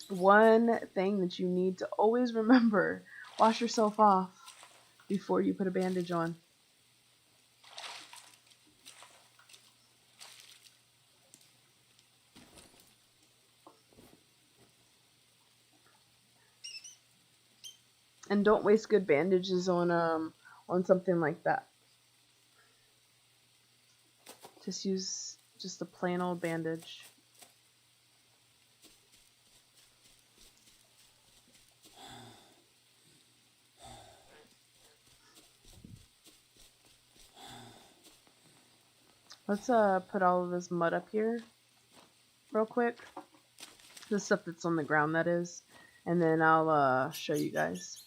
One thing that you need to always remember, wash yourself off before you put a bandage on. And don't waste good bandages on something like that. Just use just a plain old bandage. Let's put all of this mud up here real quick. The stuff that's on the ground, that is. And then I'll show you guys.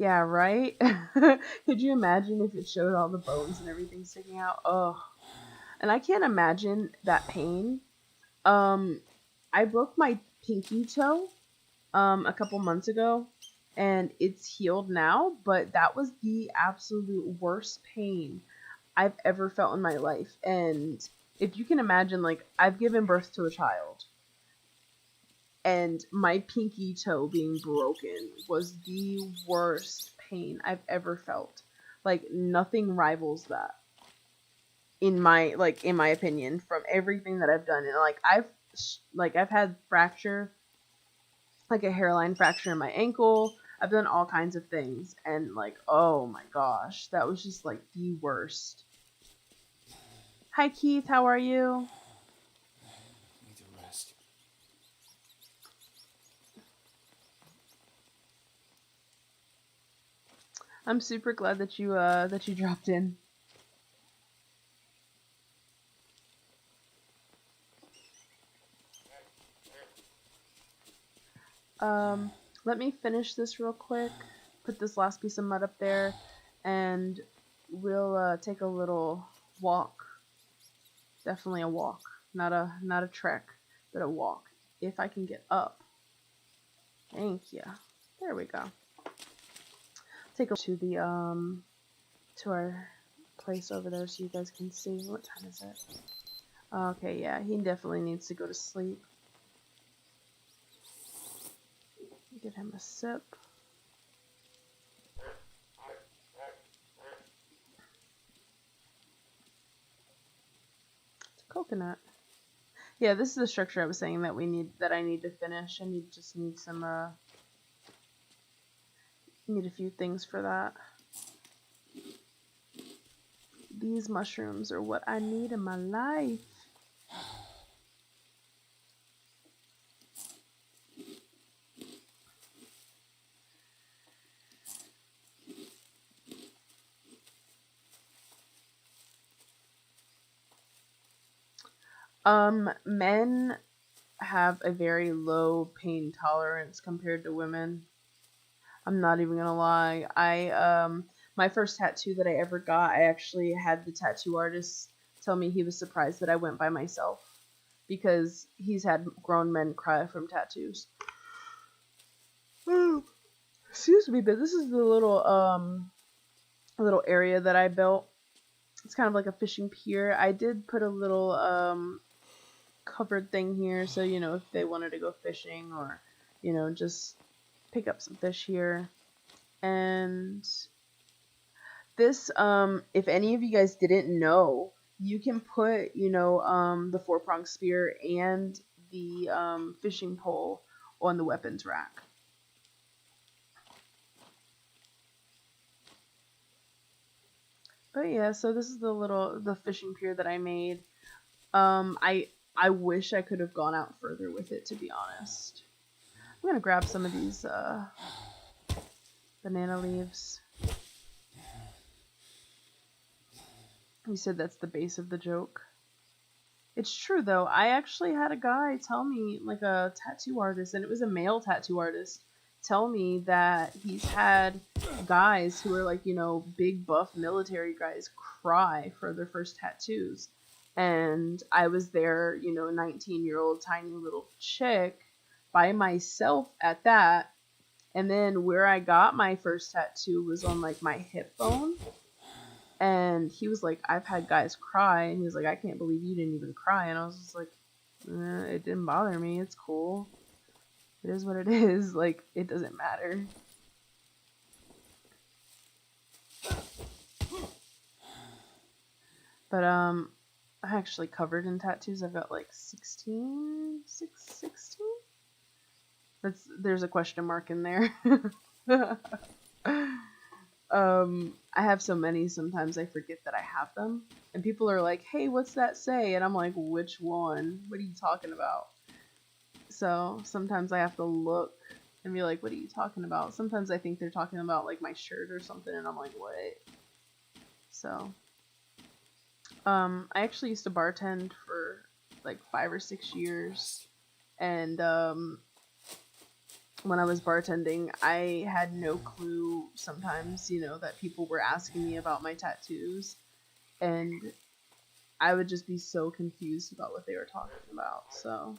Yeah, right? Could you imagine if it showed all the bones and everything sticking out? Oh. And I can't imagine that pain. I broke my pinky toe a couple months ago, and it's healed now, but that was the absolute worst pain I've ever felt in my life. And if you can imagine, like, I've given birth to a child, and my pinky toe being broken was the worst pain I've ever felt. Like, nothing rivals that in my opinion, from everything that I've done. And I've had fracture, like a hairline fracture in my ankle. I've done all kinds of things, and like, oh my gosh, that was just like the worst. Hi Keith, how are you? Need to rest. I'm super glad that you dropped in. Let me finish this real quick. Put this last piece of mud up there, and we'll take a little walk. Definitely a walk, not a trek, but a walk. If I can get up. Thank you. There we go. Take a to the to our place over there so you guys can see. What time is it? Okay, yeah, he definitely needs to go to sleep. Get him a sip. coconut. Yeah, this is the structure I was saying that I need to finish. Just need some need a few things for that. These mushrooms are what I need in my life. Men have a very low pain tolerance compared to women. I'm not even gonna lie. My first tattoo that I ever got, I actually had the tattoo artist tell me he was surprised that I went by myself because he's had grown men cry from tattoos. Excuse me, but this is the little area that I built. It's kind of like a fishing pier. I did put a little covered thing here, so you know if they wanted to go fishing or you know just pick up some fish here. And this, if any of you guys didn't know, you can put the 4-prong spear and the fishing pole on the weapons rack. But yeah, so this is the fishing pier that I made. I wish I could have gone out further with it, to be honest. I'm gonna grab some of these banana leaves. You said that's the base of the joke. It's true though. I actually had a guy tell me, like a tattoo artist, and it was a male tattoo artist, tell me that he's had guys who are like, big buff military guys cry for their first tattoos. And I was there, 19-year-old tiny little chick by myself at that. And then where I got my first tattoo was on like my hip bone. And he was like, I've had guys cry. And he was like, I can't believe you didn't even cry. And I was just like, it didn't bother me. It's cool. It is what it is. Like, it doesn't matter. But, I'm actually covered in tattoos. I've got like 16? There's a question mark in there. I have so many, sometimes I forget that I have them. And people are like, hey, what's that say? And I'm like, which one? What are you talking about? So sometimes I have to look and be like, what are you talking about? Sometimes I think they're talking about like my shirt or something, and I'm like, what? So, I actually used to bartend for like 5 or 6 years. And, when I was bartending, I had no clue sometimes, that people were asking me about my tattoos. And I would just be so confused about what they were talking about. So,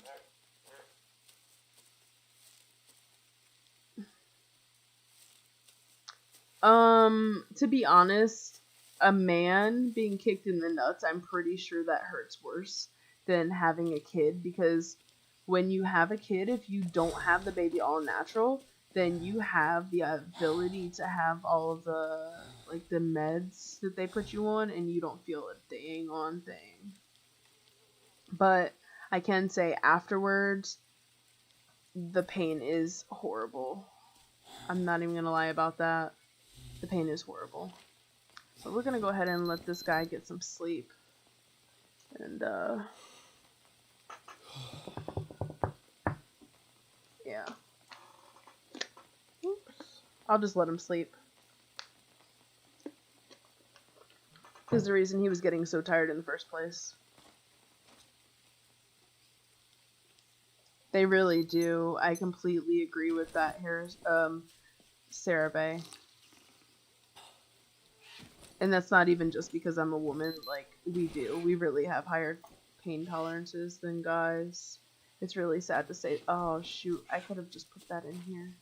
to be honest, a man being kicked in the nuts, I'm pretty sure that hurts worse than having a kid, because when you have a kid, if you don't have the baby all natural, then you have the ability to have all of the the meds that they put you on, and you don't feel a dang on thing. But I can say afterwards, the pain is horrible. I'm not even gonna lie about that. The pain is horrible. So we're gonna go ahead and let this guy get some sleep. And yeah. Oops. I'll just let him sleep. Because the reason he was getting so tired in the first place. They really do. I completely agree with that here, Sarah Bay. And that's not even just because I'm a woman. Like, we do. We really have higher pain tolerances than guys. It's really sad to say. Oh, shoot. I could have just put that in here.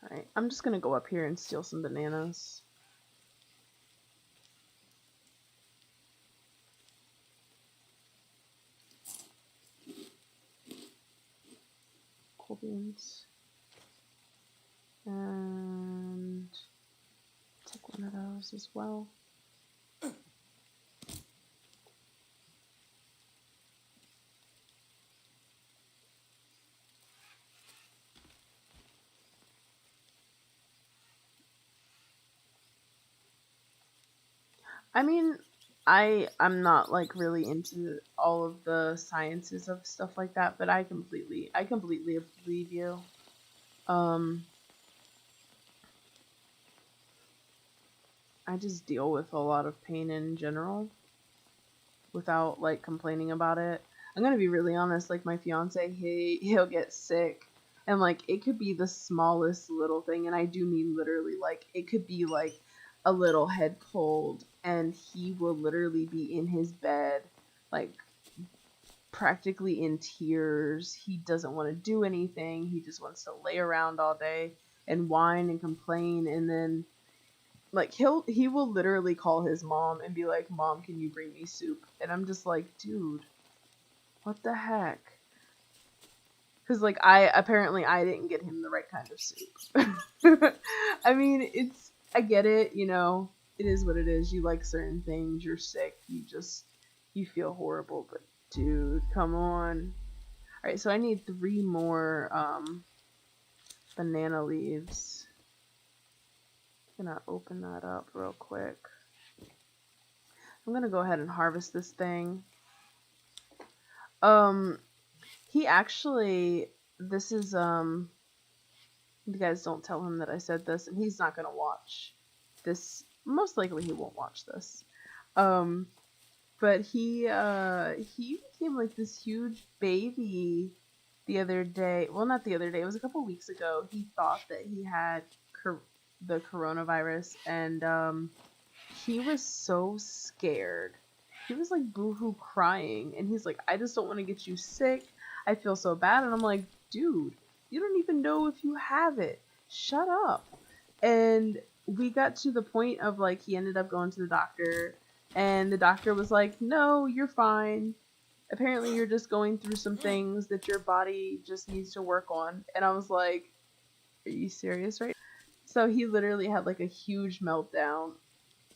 Alright, I'm just gonna go up here and steal some bananas. coal beans. And take one of those as well. I mean, I'm not like really into all of the sciences of stuff like that, but I completely believe you. Um, I just deal with a lot of pain in general without like complaining about it. I'm gonna be really honest, like my fiance, he'll get sick and like it could be the smallest little thing, and I do mean literally, like it could be like a little head cold and he will literally be in his bed like practically in tears. He doesn't want to do anything. He just wants to lay around all day and whine and complain, and then like he will literally call his mom and be like, "Mom, can you bring me soup?" And I'm just like, "Dude, what the heck?" Cuz like I didn't get him the right kind of soup. I mean, I get it, you know. It is what it is. You like certain things, you're sick, you feel horrible, but dude, come on. All right, so I need 3 more banana leaves. I'm gonna open that up real quick. I'm gonna go ahead and harvest this thing. Um, he actually, this is you guys don't tell him that I said this, and he's not gonna watch this. Most likely, he won't watch this. Um, but he became like this huge baby the other day. Well, not the other day. It was a couple weeks ago. He thought that he had the coronavirus, and he was so scared. He was like boohoo crying, and he's like, "I just don't want to get you sick. I feel so bad." And I'm like, "Dude, you don't even know if you have it. Shut up." And we got to the point of like he ended up going to the doctor, and the doctor was like, "No, you're fine. Apparently you're just going through some things that your body just needs to work on." And I was like, "Are you serious right now?" So he literally had like a huge meltdown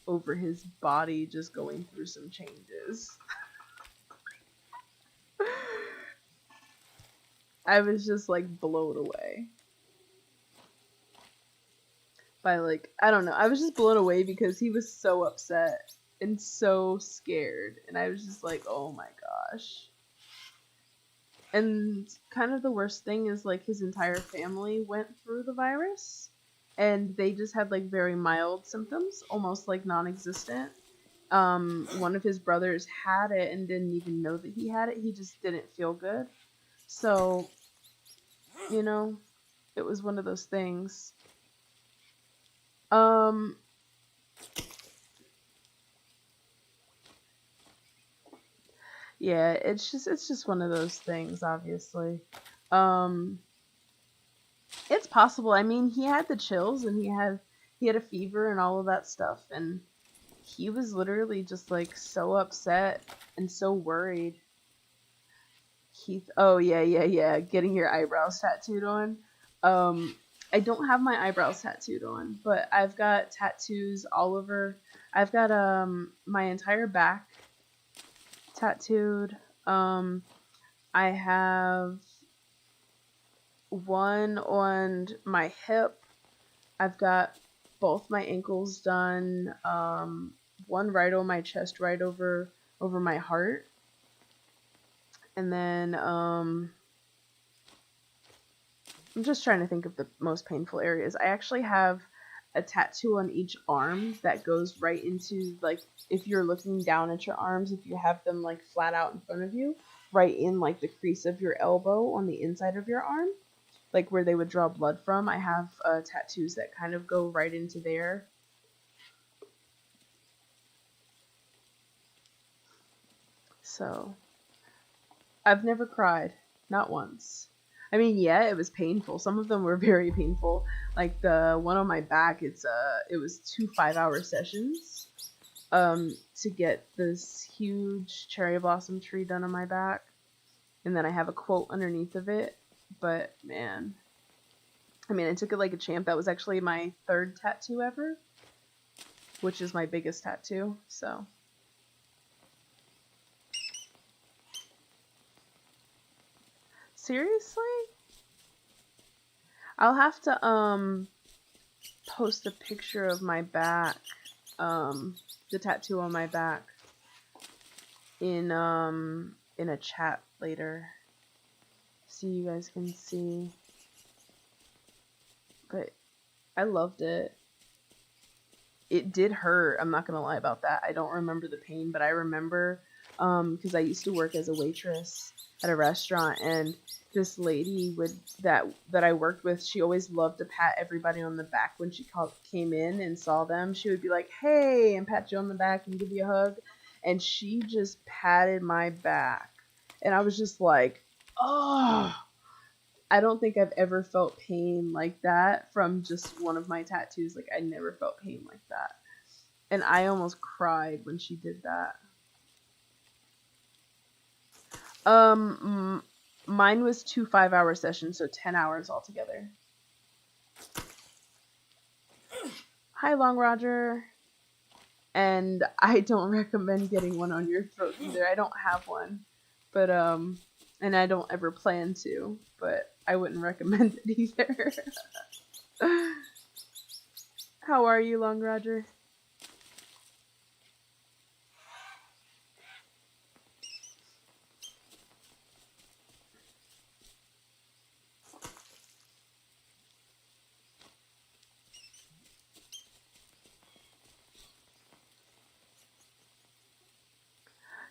over his body just going through some changes. I was just like blown away by like, I don't know. I was just blown away because he was so upset and so scared, and I was just like, "Oh my gosh." And kind of the worst thing is like his entire family went through the virus, and they just had like very mild symptoms, almost like non-existent. One of his brothers had it and didn't even know that he had it. He just didn't feel good. So, you know, it was one of those things. Um, yeah, it's just one of those things, obviously. Um, it's possible. I mean, he had the chills and he had a fever and all of that stuff, and he was literally just like so upset and so worried. Keith, oh yeah, yeah, yeah, getting your eyebrows tattooed on. Um, I don't have my eyebrows tattooed on, but I've got tattoos all over. I've got my entire back tattooed. Um, I have one on my hip. I've got both my ankles done. One right on my chest, right over my heart, and then I'm just trying to think of the most painful areas. I actually have a tattoo on each arm that goes right into, like, if you're looking down at your arms, if you have them like flat out in front of you, right in like the crease of your elbow on the inside of your arm, like where they would draw blood from. I have tattoos that kind of go right into there. So I've never cried, not once. I mean, yeah, it was painful. Some of them were very painful. Like the one on my back, it was 2 5-hour sessions to get this huge cherry blossom tree done on my back. And then I have a quote underneath of it But man, I mean, I took it like a champ. That was actually my third tattoo ever, which is my biggest tattoo. So seriously, I'll have to post a picture of my back, the tattoo on my back in a chat later, so you guys can see. But I loved it. It did hurt. I'm not gonna lie about that. I don't remember the pain, but I remember because I used to work as a waitress at a restaurant, and this lady that I worked with, she always loved to pat everybody on the back when she came in and saw them. She would be like, "Hey," and pat you on the back and give you a hug. And she just patted my back, and I was just like, "Oh." I don't think I've ever felt pain like that from just one of my tattoos. Like, I never felt pain like that. And I almost cried when she did that. Mine was 2 5-hour sessions, so 10 hours altogether. Hi, Long Roger. And I don't recommend getting one on your throat either. I don't have one. But, and I don't ever plan to, but I wouldn't recommend it either. How are you, Long Roger?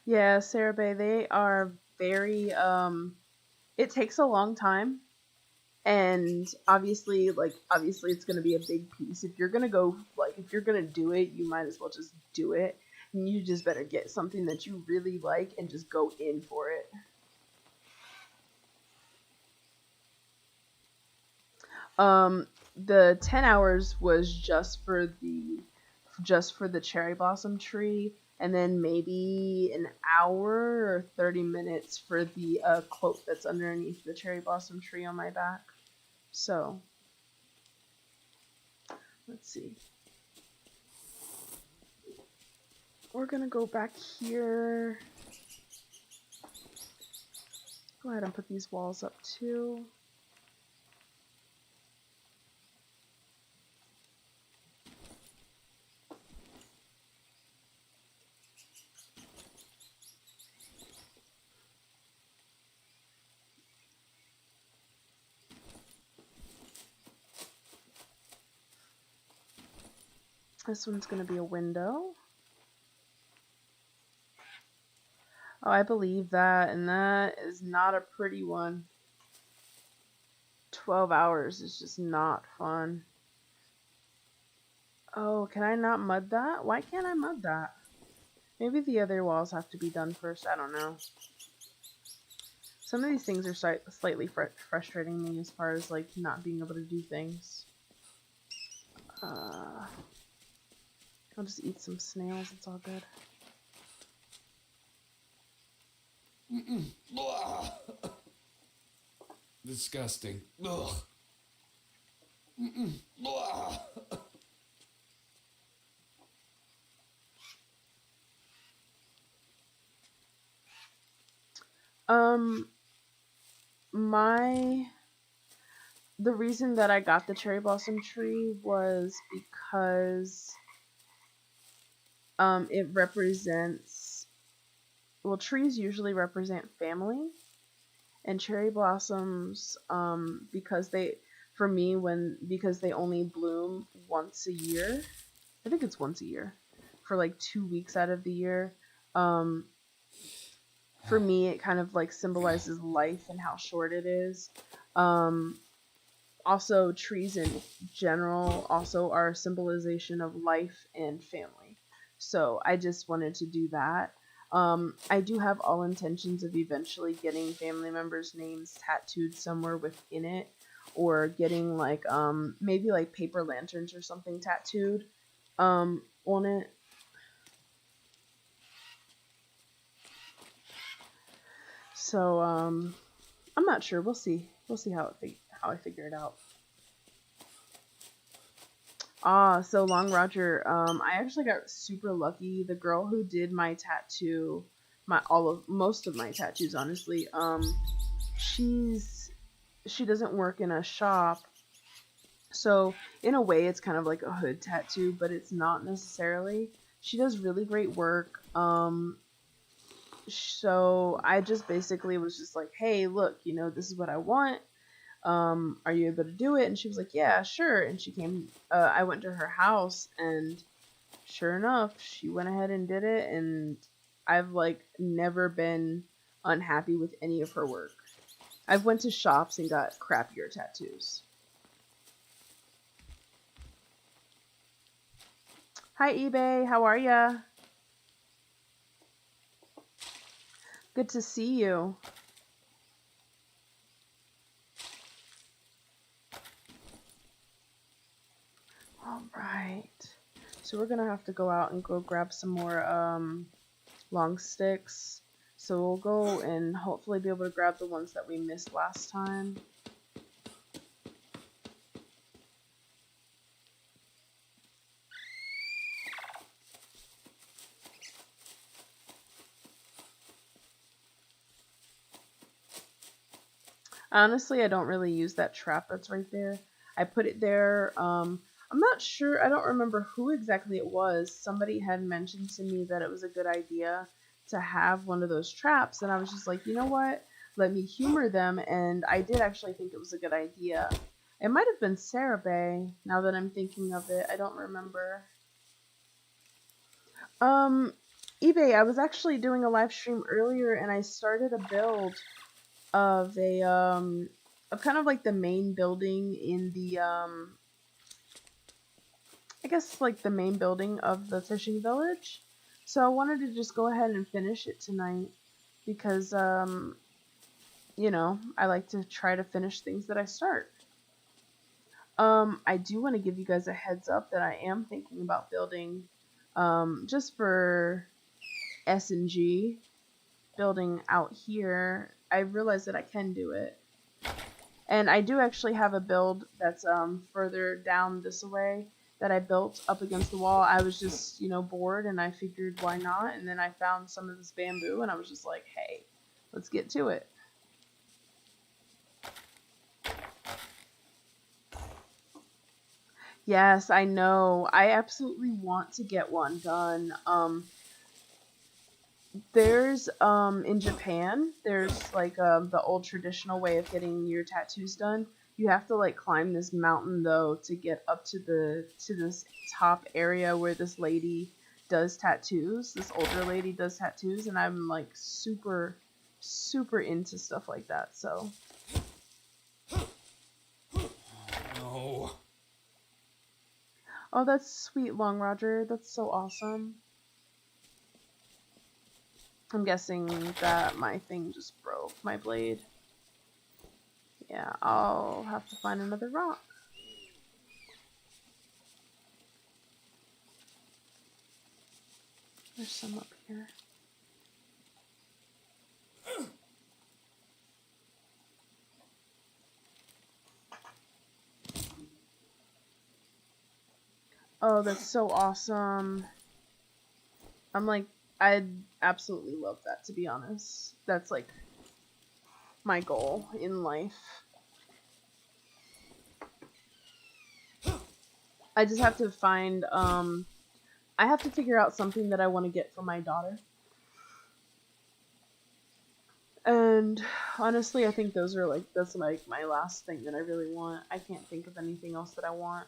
Yeah, Sarah Bay, they are very it takes a long time, and obviously it's going to be a big piece. If you're going to go, like, if you're going to do it, you might as well just do it. And you just better get something that you really like and just go in for it. The 10 hours was just for the cherry blossom tree, and then maybe an hour or 30 minutes for the quote that's underneath the cherry blossom tree on my back. So let's see. We're gonna go back here. Go ahead and put these walls up too. This one's gonna be a window. Oh, I believe that, and that is not a pretty one. 12 hours is just not fun. Oh, can I not mud that? Why can't I mud that? Maybe the other walls have to be done first. I don't know. Some of these things are slightly frustrating me as far as, like, not being able to do things. I'll just eat some snails. It's all good. Disgusting. Ugh. My the reason that I got the cherry blossom tree was because it represents, well, trees usually represent family, and cherry blossoms, because they, for me, because they only bloom once a year. I think it's once a year for like 2 weeks out of the year. um for me, it kind of like symbolizes life and how short it is. um Also, trees in general also are a symbolization of life and family. So I just wanted to do that. I do have all intentions of eventually getting family members' names tattooed somewhere within it, or getting like maybe like paper lanterns or something tattooed on it. So I'm not sure. We'll see. We'll see how I figure it out. Ah, so Long Roger, I actually got super lucky. The girl who did my tattoo, most of my tattoos, honestly, she's she doesn't work in a shop, so in a way it's kind of like a hood tattoo, but it's not necessarily. She does really great work. So I just basically was just like, hey, look, this is what I want. Are you able to do it? And she was like, yeah, sure. And she came, I went to her house, and sure enough, she went ahead and did it. And I've like never been unhappy with any of her work. I've went to shops and got crappier tattoos. Hi, eBay. How are ya? Good to see you. All right. So we're gonna have to go out and go grab some more long sticks. So we'll go and hopefully be able to grab the ones that we missed last time. Honestly, I don't really use that trap that's right there. I put it there. I'm not sure. I don't remember who exactly it was. Somebody had mentioned to me that it was a good idea to have one of those traps, and I was just like, you know what? Let me humor them, and I did actually think it was a good idea. It might have been Sarah Bay, now that I'm thinking of it. I don't remember. Um, eBay, I was actually doing a live stream earlier, and I started a build of of kind of like the main building in the I guess like the main building of the fishing village. So I wanted to just go ahead and finish it tonight because I like to try to finish things that I start. I do want to give you guys a heads up that I am thinking about building just for S&G, building out here. I realize that I can do it. And I do actually have a build that's further down this way that I built up against the wall. I was just, bored, and I figured why not? And then I found some of this bamboo, and I was just like, hey, let's get to it. Yes, I know. I absolutely want to get one done. There's in Japan, there's like the old traditional way of getting your tattoos done. You have to like climb this mountain though to get up to this top area where this lady does tattoos. This older lady does tattoos, and I'm like super into stuff like that. So No. oh, that's sweet, Long Roger. That's so awesome. I'm guessing that my thing just broke, my blade. Yeah, I'll have to find another rock. There's some up here. Oh, that's so awesome. I'm like, I'd absolutely love that, to be honest. That's like my goal in life. I just have to find, I have to figure out something that I want to get for my daughter. And honestly, I think that's like my last thing that I really want. I can't think of anything else that I want.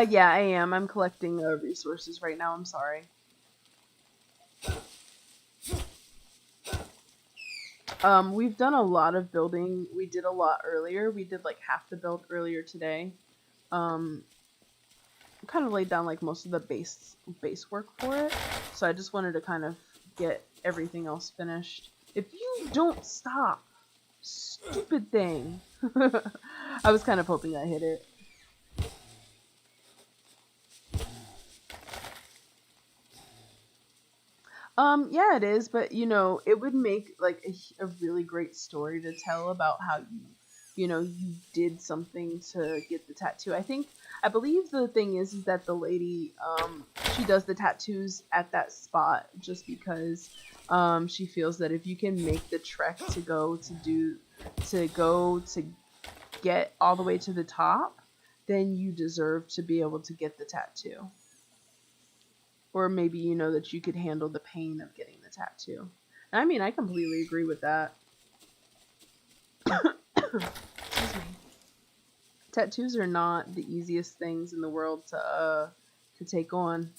Yeah, I am. I'm collecting resources right now. I'm sorry. We've done a lot of building. We did a lot earlier. We did like half the build earlier today. Kind of laid down like most of the base work for it. So I just wanted to kind of get everything else finished. If you don't stop, stupid thing. I was kind of hoping I hit it. Yeah, it is, but you know, it would make like a really great story to tell about how you did something to get the tattoo. I believe the thing is that the lady, she does the tattoos at that spot just because, she feels that if you can make the trek to get all the way to the top, then you deserve to be able to get the tattoo. Or maybe you know that you could handle the pain of getting the tattoo. I mean, I completely agree with that. Excuse me. Tattoos are not the easiest things in the world to take on.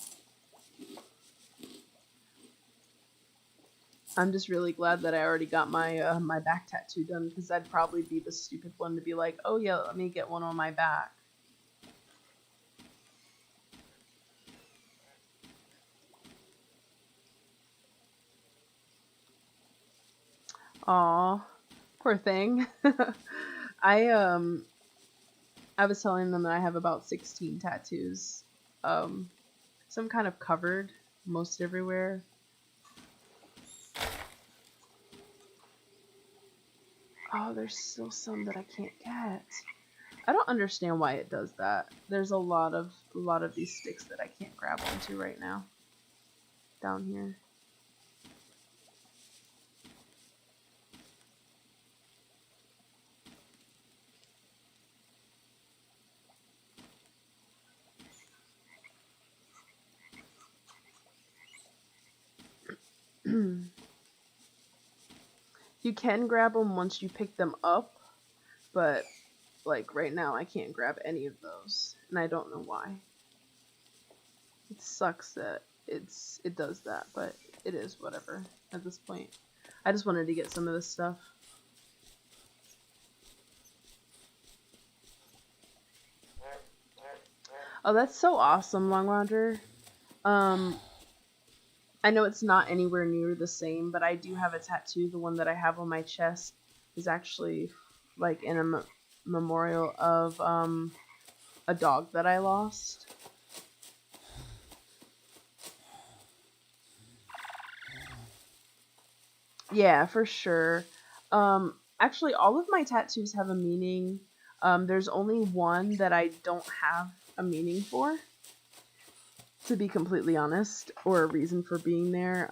I'm just really glad that I already got my back tattoo done, because I'd probably be the stupid one to be like, oh yeah, let me get one on my back. Aw, poor thing. I um I was telling them that I have about 16 tattoos. Um, some kind of covered most everywhere. Oh, there's still some that I can't get. I don't understand why it does that. There's a lot of these sticks that I can't grab onto right now down here. You can grab them once you pick them up, but like right now I can't grab any of those, and I don't know why. It sucks that it does that, but it is whatever at this point. I just wanted to get some of this stuff. Oh, that's so awesome, Long Roger. Um, I know it's not anywhere near the same, but I do have a tattoo. The one that I have on my chest is actually like in a memorial of a dog that I lost. Yeah, for sure. Actually, all of my tattoos have a meaning. There's only one that I don't have a meaning for, to be completely honest, or a reason for being there.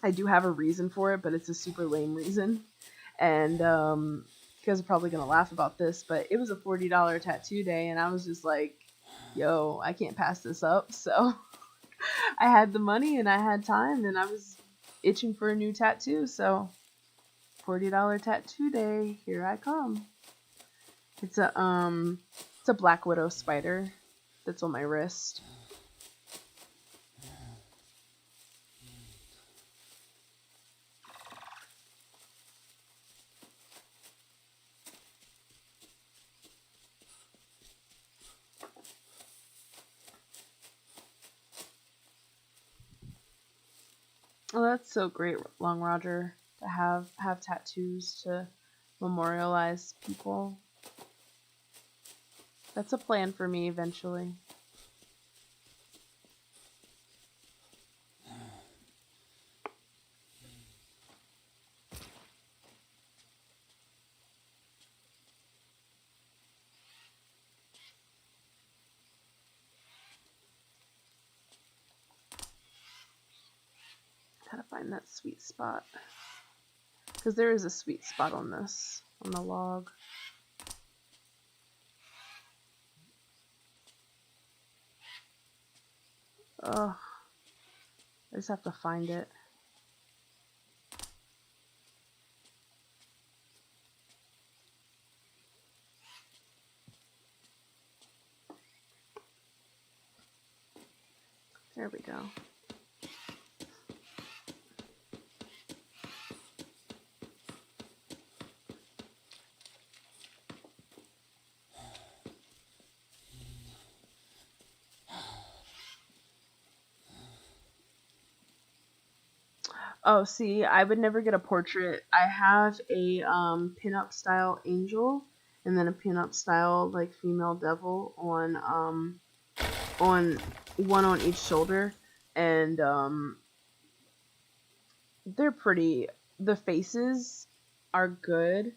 I do have a reason for it, but it's a super lame reason. And you guys are probably gonna laugh about this, but it was a $40 tattoo day, and I was just like, "Yo, I can't pass this up." So I had the money and I had time, and I was itching for a new tattoo. So $40 tattoo day, here I come. It's a black widow spider that's on my wrist. Oh, that's so great, Long Roger, to have tattoos to memorialize people. That's a plan for me eventually. Gotta find that sweet spot. Because there is a sweet spot on this, on the log. Ugh. I just have to find it. There we go. Oh, see, I would never get a portrait. I have a pin-up style angel, and then a pin-up style like female devil on one on each shoulder, and they're pretty. The faces are good,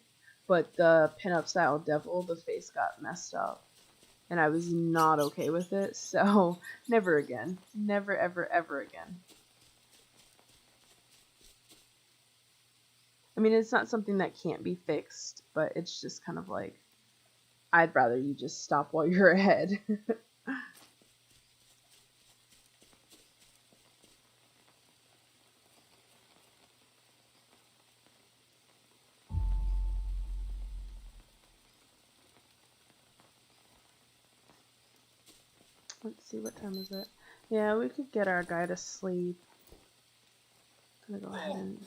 but the pinup style devil, the face got messed up. And I was not okay with it, so never again. Never, ever, ever again. I mean, it's not something that can't be fixed, but it's just kind of like, I'd rather you just stop while you're ahead. Let's see, what time is it? Yeah, we could get our guy to sleep. I'm gonna go ahead and...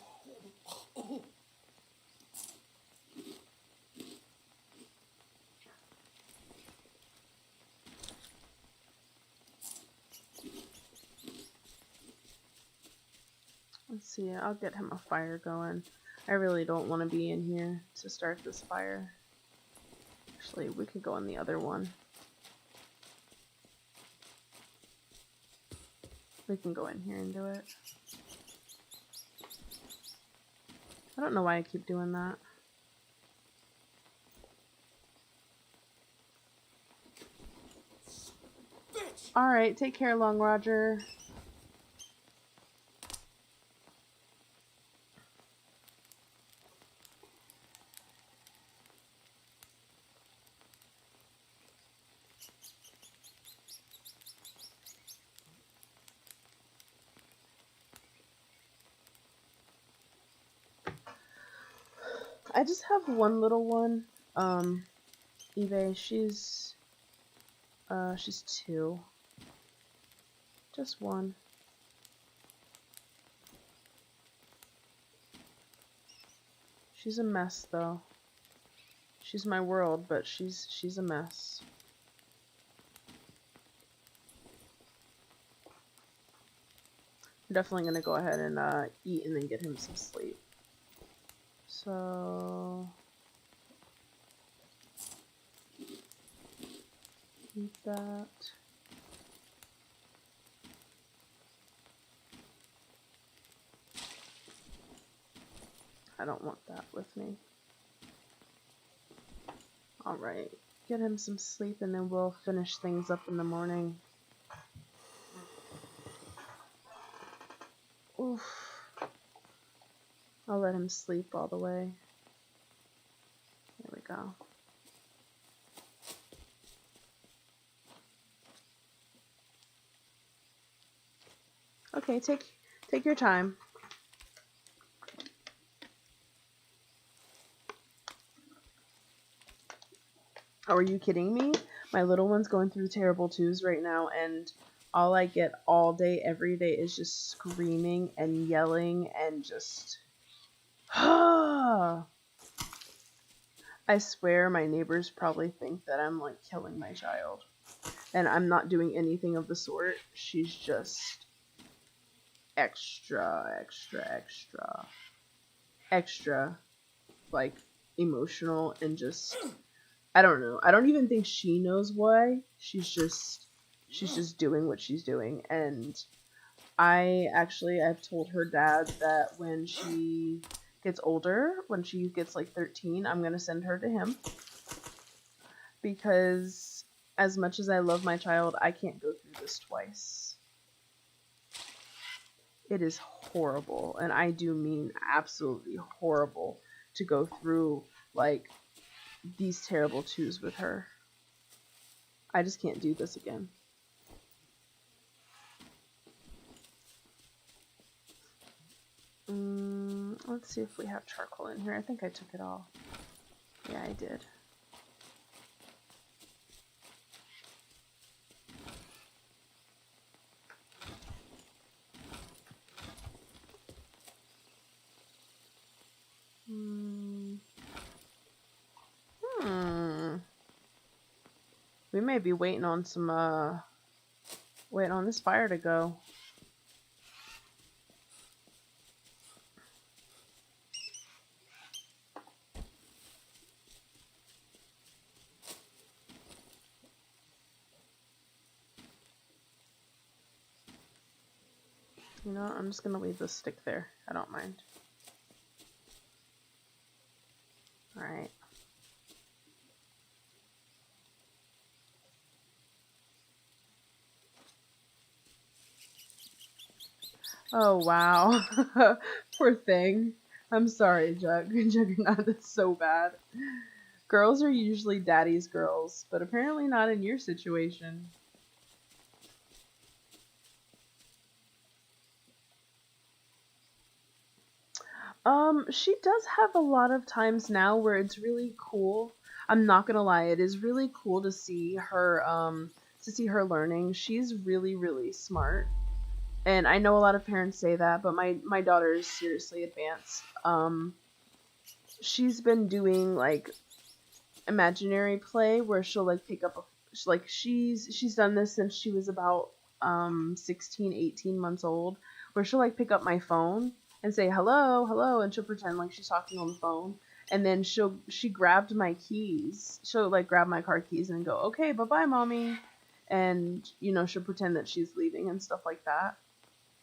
Let's see, I'll get him a fire going. I really don't want to be in here to start this fire. Actually, we could go in the other one. We can go in here and do it. I don't know why I keep doing that. Alright, take care, Long Roger. I just have one little one. Eve, she's 2. Just one. She's a mess though. She's my world, but she's a mess. I'm definitely gonna go ahead and eat and then get him some sleep. So eat that. I don't want that with me. Alright, get him some sleep and then we'll finish things up in the morning. Oof. I'll let him sleep all the way. There we go. Okay, take your time. Oh, are you kidding me? My little one's going through terrible twos right now, and all I get all day, every day is just screaming and yelling and just... I swear my neighbors probably think that I'm like killing my child. And I'm not doing anything of the sort. She's just extra, like, emotional and just... I don't know. I don't even think she knows why. She's just doing what she's doing. And I've told her dad that when she gets older, when she gets like 13, I'm going to send her to him. Because as much as I love my child, I can't go through this twice. It is horrible. And I do mean absolutely horrible to go through like these terrible twos with her. I just can't do this again. Let's see if we have charcoal in here. I think I took it all. Yeah, I did. We may be waiting on some, waiting on this fire to go. You know, I'm just gonna leave the stick there. I don't mind. Alright. Oh, wow. Poor thing. I'm sorry, Juggernaut. That's so bad. Girls are usually daddy's girls, but apparently not in your situation. She does have a lot of times now where it's really cool. I'm not gonna lie, it is really cool to see her learning. She's really, really smart. And I know a lot of parents say that, but my daughter is seriously advanced. She's been doing like imaginary play where she'll like pick up a like she's done this since she was about 16, 18 months old, where she'll like pick up my phone and say hello, hello, and she'll pretend like she's talking on the phone, and then she grabbed my keys. She'll like grab my car keys and go, "Okay, bye-bye, mommy." And you know, she'll pretend that she's leaving and stuff like that.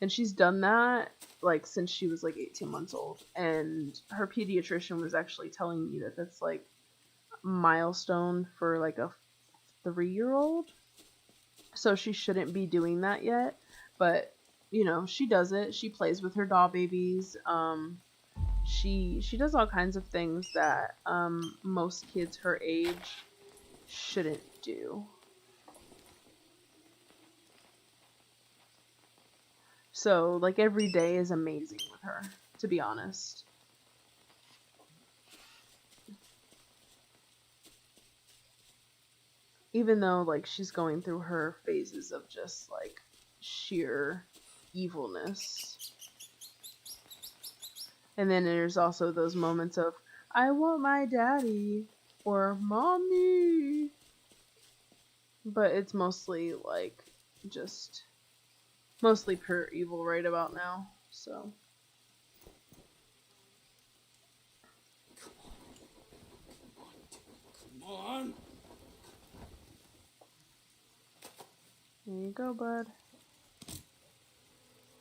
And she's done that like since she was like 18 months old. And her pediatrician was actually telling me that that's like milestone for like a 3-year-old. So she shouldn't be doing that yet. But you know, she does it. She plays with her doll babies. She does all kinds of things that most kids her age shouldn't do. So like every day is amazing with her, to be honest. Even though like she's going through her phases of just like sheer evilness. And then there's also those moments of I want my daddy or mommy. But it's mostly like just mostly pure evil right about now. So Come on. there you go, bud.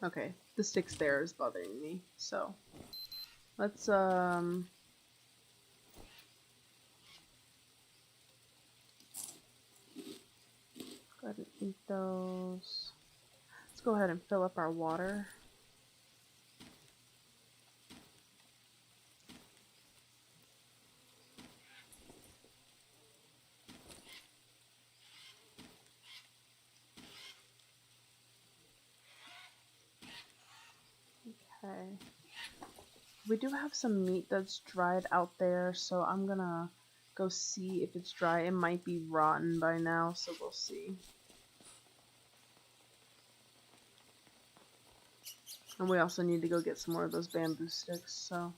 Okay, the stick's there is bothering me. So let's go ahead and eat those. Let's go ahead and fill up our water. Okay. We do have some meat that's dried out there, so I'm gonna go see if it's dry. It might be rotten by now, so we'll see. And we also need to go get some more of those bamboo sticks, so.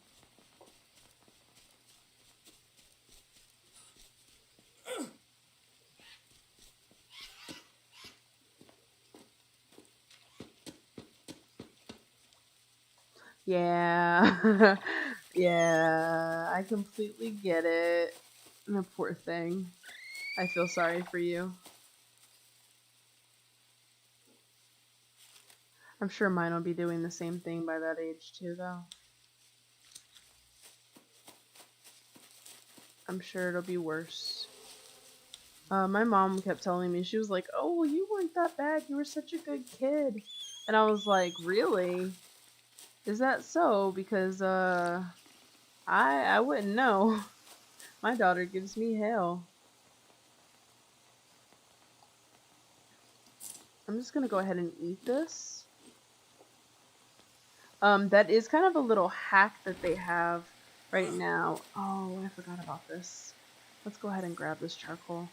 Yeah. Yeah, I completely get it. The poor thing. I feel sorry for you. I'm sure mine will be doing the same thing by that age too, though. I'm sure it'll be worse. My mom kept telling me, she was like, "Oh, well, you weren't that bad. You were such a good kid." And I was like, "Really? Is that so?" Because I wouldn't know. My daughter gives me hell. I'm just gonna go ahead and eat this. That is kind of a little hack that they have right now. Oh, I forgot about this. Let's go ahead and grab this charcoal.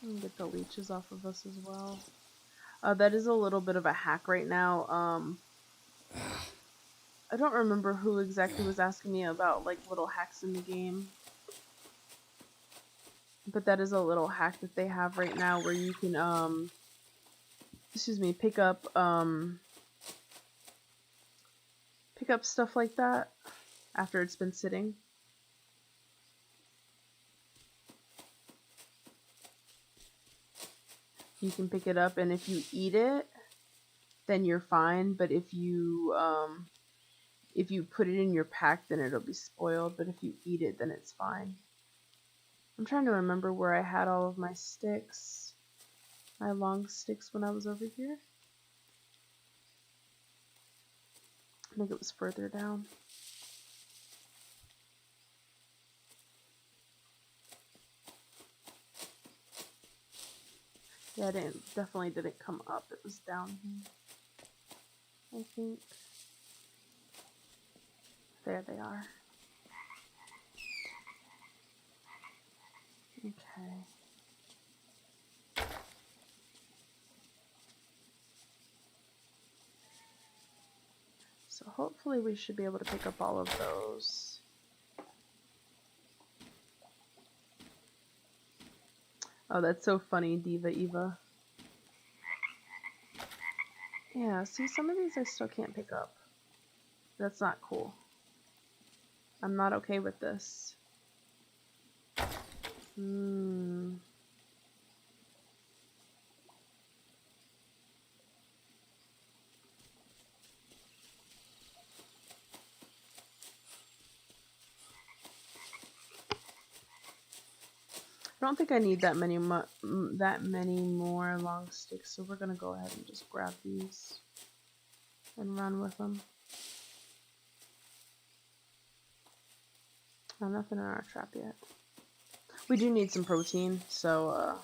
And get the leeches off of us as well. That is a little bit of a hack right now. I don't remember who exactly was asking me about like little hacks in the game. But that is a little hack that they have right now where you can pick up stuff like that after it's been sitting. You can pick it up, and if you eat it, then you're fine. But if you put it in your pack, then it'll be spoiled. But if you eat it, then it's fine. I'm trying to remember where I had all of my sticks, my long sticks when I was over here. I think it was further down. Yeah, it definitely didn't come up. It was down here, I think. There they are. Okay. So hopefully we should be able to pick up all of those. Oh, that's so funny, Diva Eva. Yeah, see, some of these I still can't pick up. That's not cool. I'm not okay with this. I don't think I need that many more long sticks, so we're gonna go ahead and just grab these and run with them. Oh, nothing in our trap yet. We do need some protein, so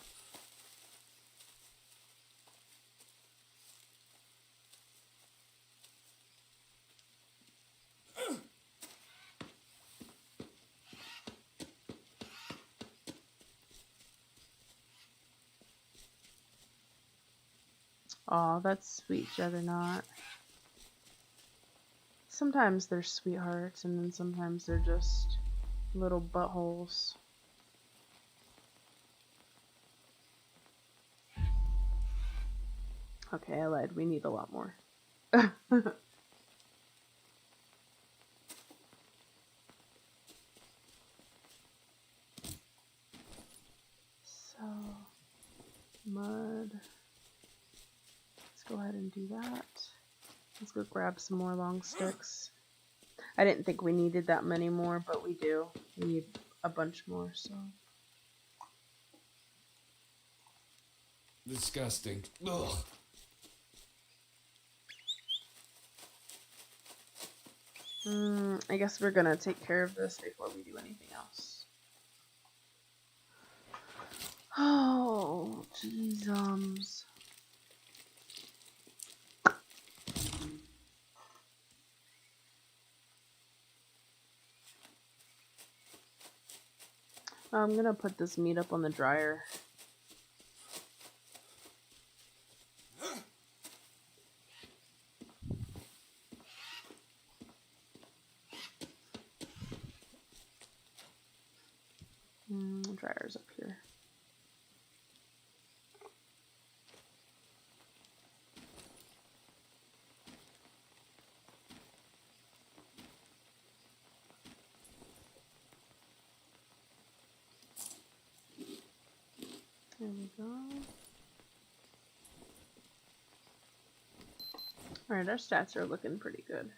aw, that's sweet, Juggernaut. Sometimes they're sweethearts, and then sometimes they're just little buttholes. Okay, I lied. We need a lot more. So, mud. Let's go ahead and do that. Let's go grab some more long sticks. I didn't think we needed that many more, but we do. We need a bunch more, so. Disgusting. Ugh. I guess we're gonna take care of this before we do anything else. Oh, jeezums. I'm gonna put this meat up on the dryer. The dryer's up here. There we go. Alright, our stats are looking pretty good.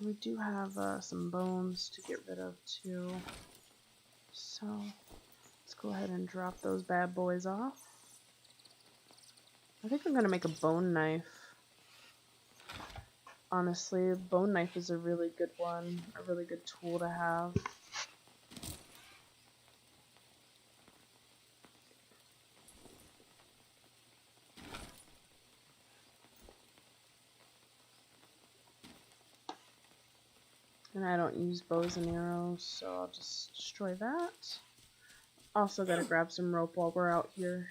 We do have some bones to get rid of too. So let's go ahead and drop those bad boys off. I think I'm gonna make a bone knife. Honestly, a bone knife is a really good one, a really good tool to have. And I don't use bows and arrows, so I'll just destroy that. Also gotta grab some rope while we're out here.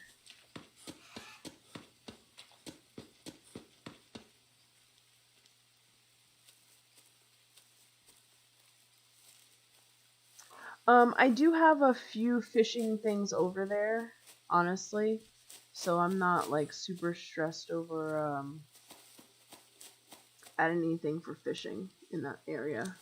I do have a few fishing things over there, honestly, so I'm not like super stressed over adding anything for fishing in that area.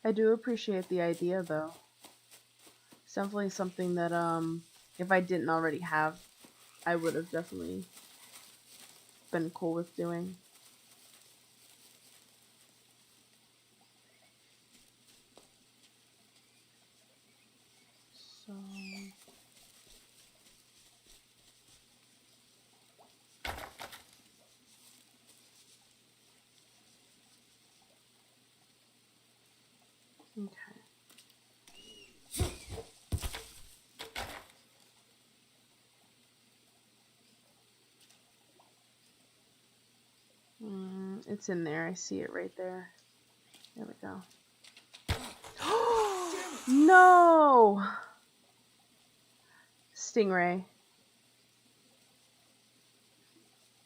I do appreciate the idea though. It's definitely something that if I didn't already have, I would have definitely been cool with doing. So okay. It's in there. I see it right there. There we go. No! Stingray.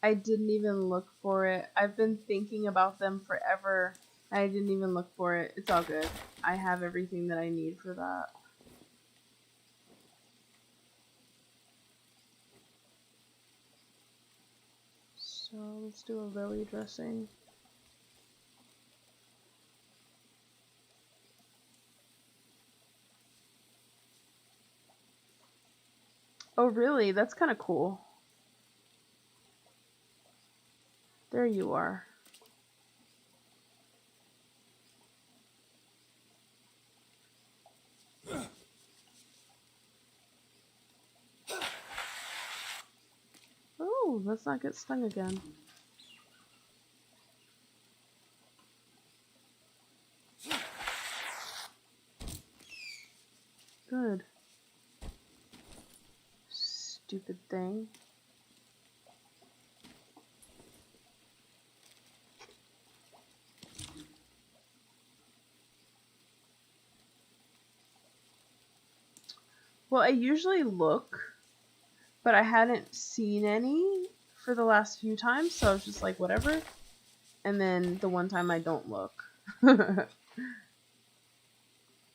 I didn't even look for it. I've been thinking about them forever. I didn't even look for it. It's all good. I have everything that I need for that. So let's do a lily dressing. Oh really? That's kind of cool. There you are. Oh, let's not get stung again. Good. Stupid thing. Well, I usually look, but I hadn't seen any for the last few times, so I was just like, whatever. And then the one time I don't look.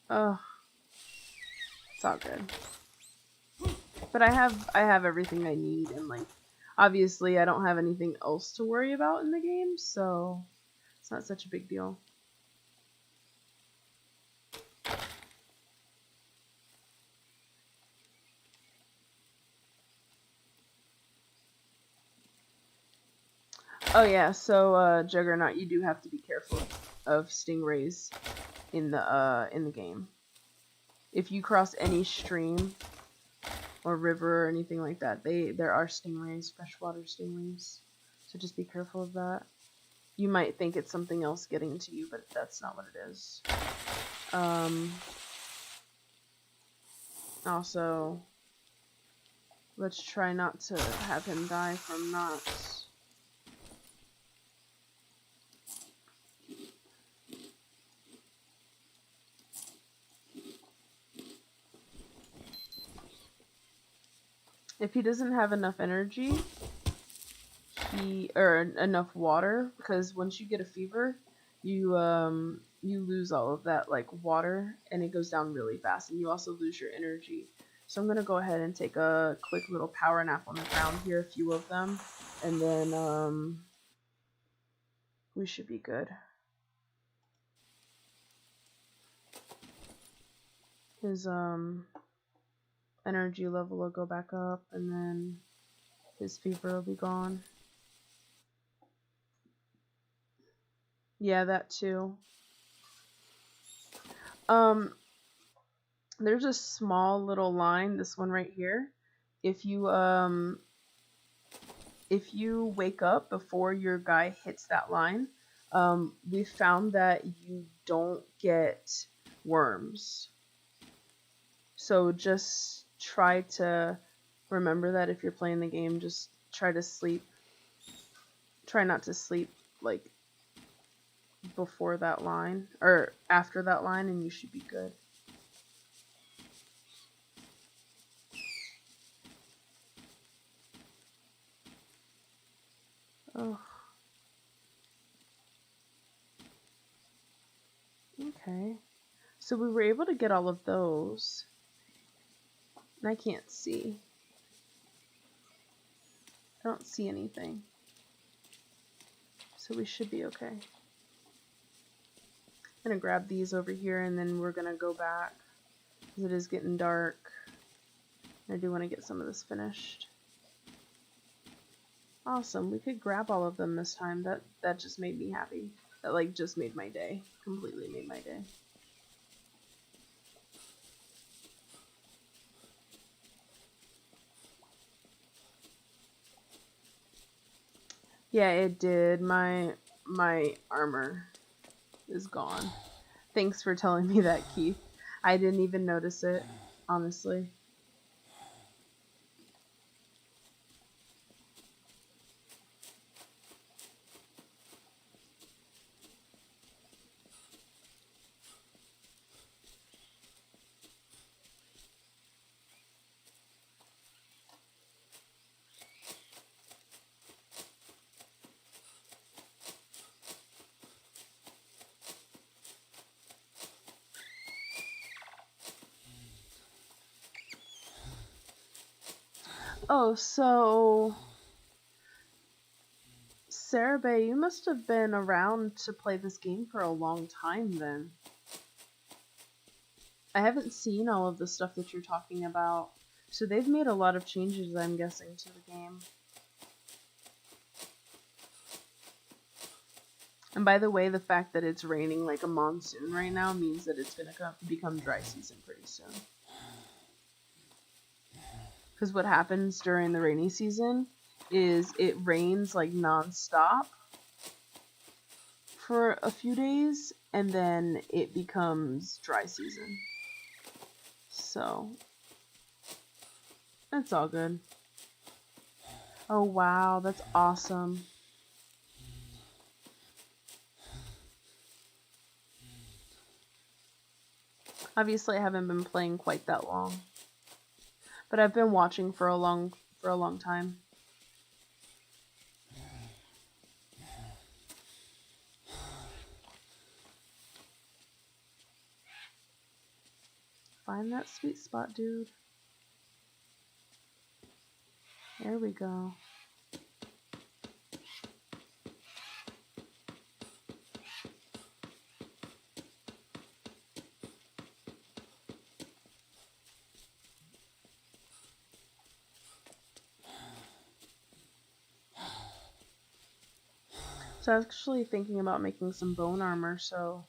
Oh, it's all good. But I have everything I need, and like obviously I don't have anything else to worry about in the game, so it's not such a big deal. Oh yeah, so Juggernaut, you do have to be careful of stingrays in the game. If you cross any stream or river or anything like that, there are stingrays, freshwater stingrays. So just be careful of that. You might think it's something else getting to you, but that's not what it is. Also, let's try not to have him die from knots. If he doesn't have enough energy, or enough water, because once you get a fever, you lose all of that like water, and it goes down really fast, and you also lose your energy. So I'm gonna go ahead and take a quick little power nap on the ground here, a few of them, and then we should be good. His energy level will go back up, and then his fever will be gone. Yeah, that too. There's a small little line, this one right here. If you wake up before your guy hits that line, we found that you don't get worms. So just try to remember that if you're playing the game. Just try to sleep. Try not to sleep like before that line or after that line, and you should be good. Oh. Okay. So we were able to get all of those. And I can't see. I don't see anything. So we should be okay. gonna grab these over here and then we're gonna go back because it is getting dark. I do want to get some of this finished. Awesome, we could grab all of them this time. That just made me happy. That like just made my day. Completely made my day. Yeah, it did. My armor is gone. Thanks for telling me that, Keith. I didn't even notice it, honestly. Oh, so Sarah Bay, you must have been around to play this game for a long time then. I haven't seen all of the stuff that you're talking about. So they've made a lot of changes, I'm guessing, to the game. And by the way, the fact that it's raining like a monsoon right now means that it's going to become dry season pretty soon. Because what happens during the rainy season is it rains like non-stop for a few days, and then it becomes dry season. So, it's all good. Oh wow, that's awesome. Obviously, I haven't been playing quite that long, but I've been watching for a long time. Find that sweet spot, dude. There we go. So I was actually thinking about making some bone armor, so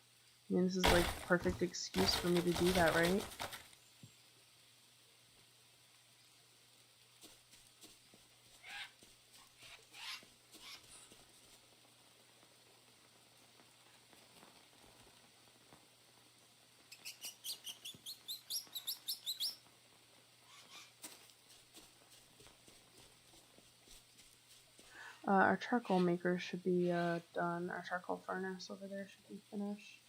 I mean, this is like the perfect excuse for me to do that, right? Our charcoal maker should be done. Our charcoal furnace over there should be finished.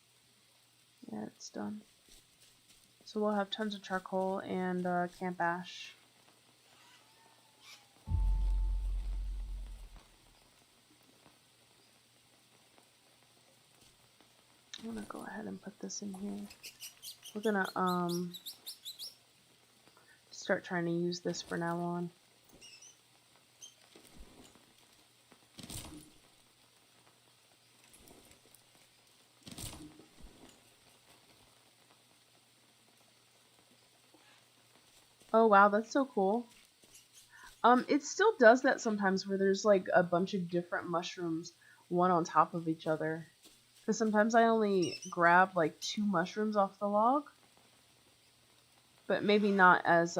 Yeah, it's done. So we'll have tons of charcoal and camp ash. I'm gonna go ahead and put this in here. We're gonna start trying to use this for now on. Oh wow, that's so cool. It still does that sometimes where there's like a bunch of different mushrooms, one on top of each other. Because sometimes I only grab like 2 mushrooms off the log, but maybe not as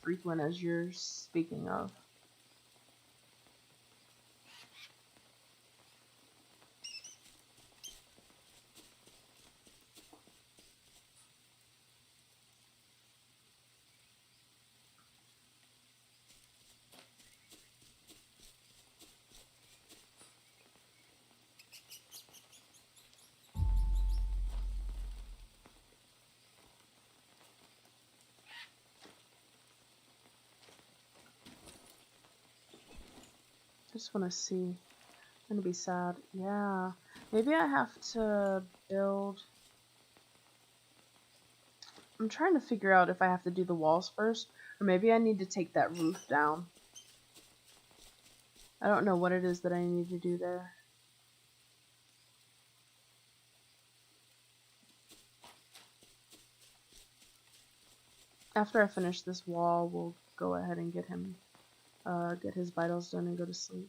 frequent as you're speaking of. Just want to see. I'm gonna be sad. Yeah, maybe I have to build. I'm trying to figure out if I have to do the walls first, or maybe I need to take that roof down. I don't know what it is that I need to do there. After I finish this wall, we'll go ahead and get him, get his vitals done and go to sleep.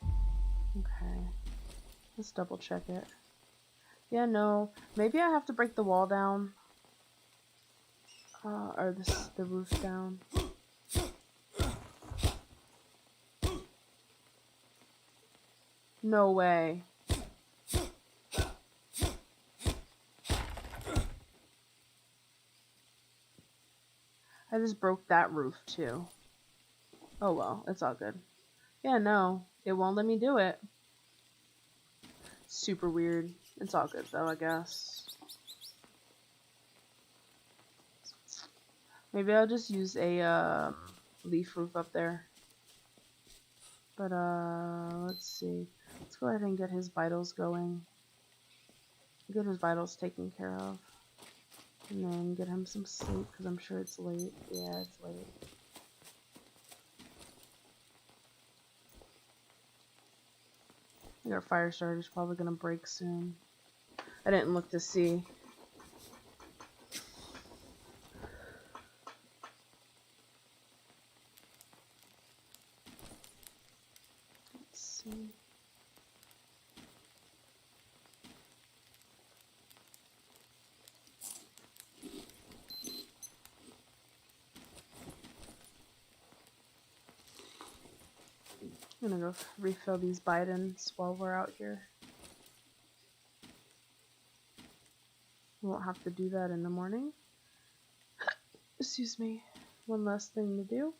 Okay. Let's double check it. Yeah, no. Maybe I have to break the wall down. Or the roof down. No way. I just broke that roof too. Oh well, it's all good. Yeah, no. It won't let me do it. Super weird. It's all good though, I guess. Maybe I'll just use a leaf roof up there. But let's see. Let's go ahead and get his vitals going. Get his vitals taken care of. And then get him some sleep because I'm sure it's late. Yeah, it's late. I think our fire starter's probably gonna break soon. I didn't look to see. Let's see. I'm gonna go refill these Bidens while we're out here. We won't have to do that in the morning. Excuse me. One last thing to do.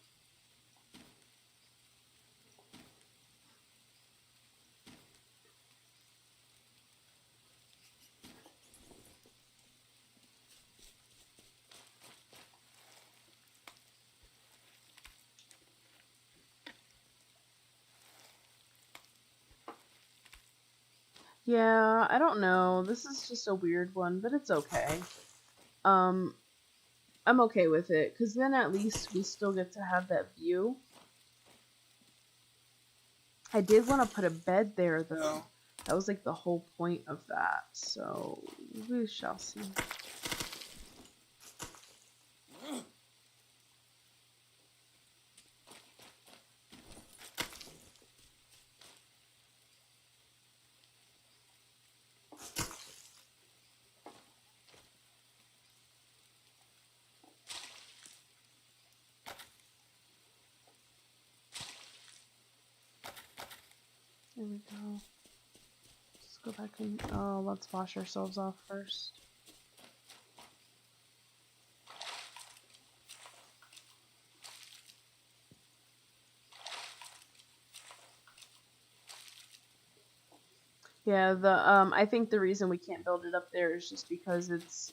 Yeah, I don't know. This is just a weird one, but it's okay. I'm okay with it, because then at least we still get to have that view. I did want to put a bed there, though. That was like the whole point of that, so we shall see. There we go. Let's go back and... Oh, let's wash ourselves off first. Yeah, I think the reason we can't build it up there is just because it's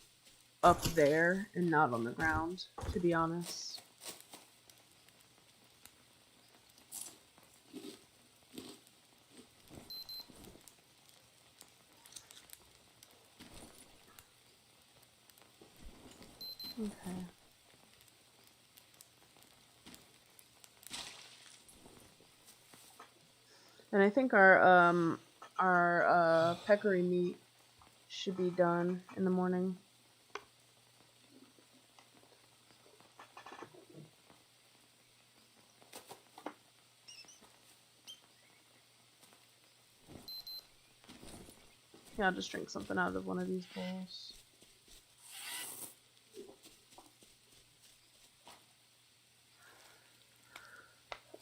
up there and not on the ground, to be honest. Okay. And I think our peccary meat should be done in the morning. Yeah, I'll just drink something out of one of these bowls.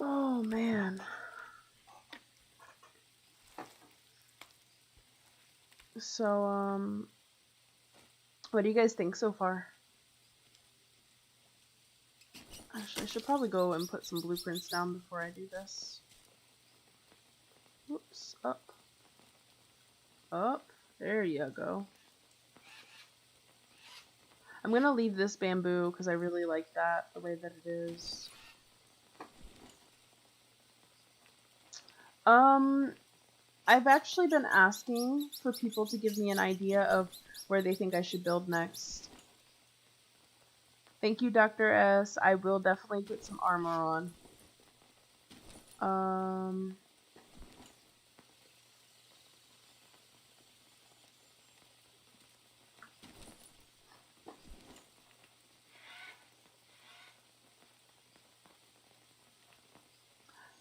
Oh man. So what do you guys think so far? Actually, I should probably go and put some blueprints down before I do this. Whoops, up. Up. There you go. I'm gonna leave this bamboo because I really like that, the way that it is. I've actually been asking for people to give me an idea of where they think I should build next. Thank you, Dr. S. I will definitely put some armor on.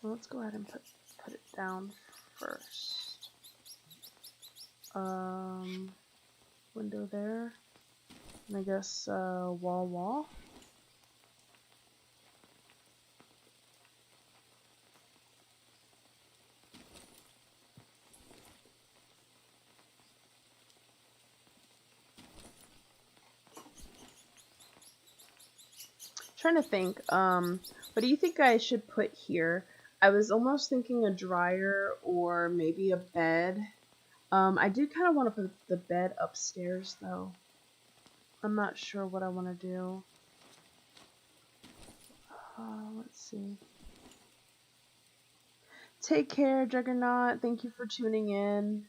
Well, let's go ahead and put it down first. Window there. And I guess wall. Trying to think, what do you think I should put here? I was almost thinking a dryer or maybe a bed. I do kind of want to put the bed upstairs though. I'm not sure what I want to do. Let's see. Take care, Juggernaut. Thank you for tuning in.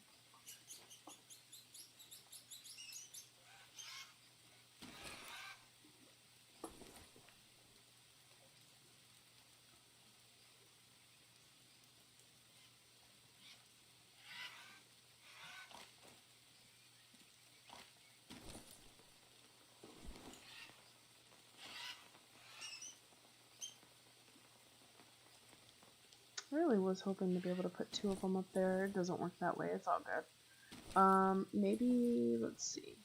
I really was hoping to be able to put 2 of them up there. It doesn't work that way. It's all good. Maybe, let's see.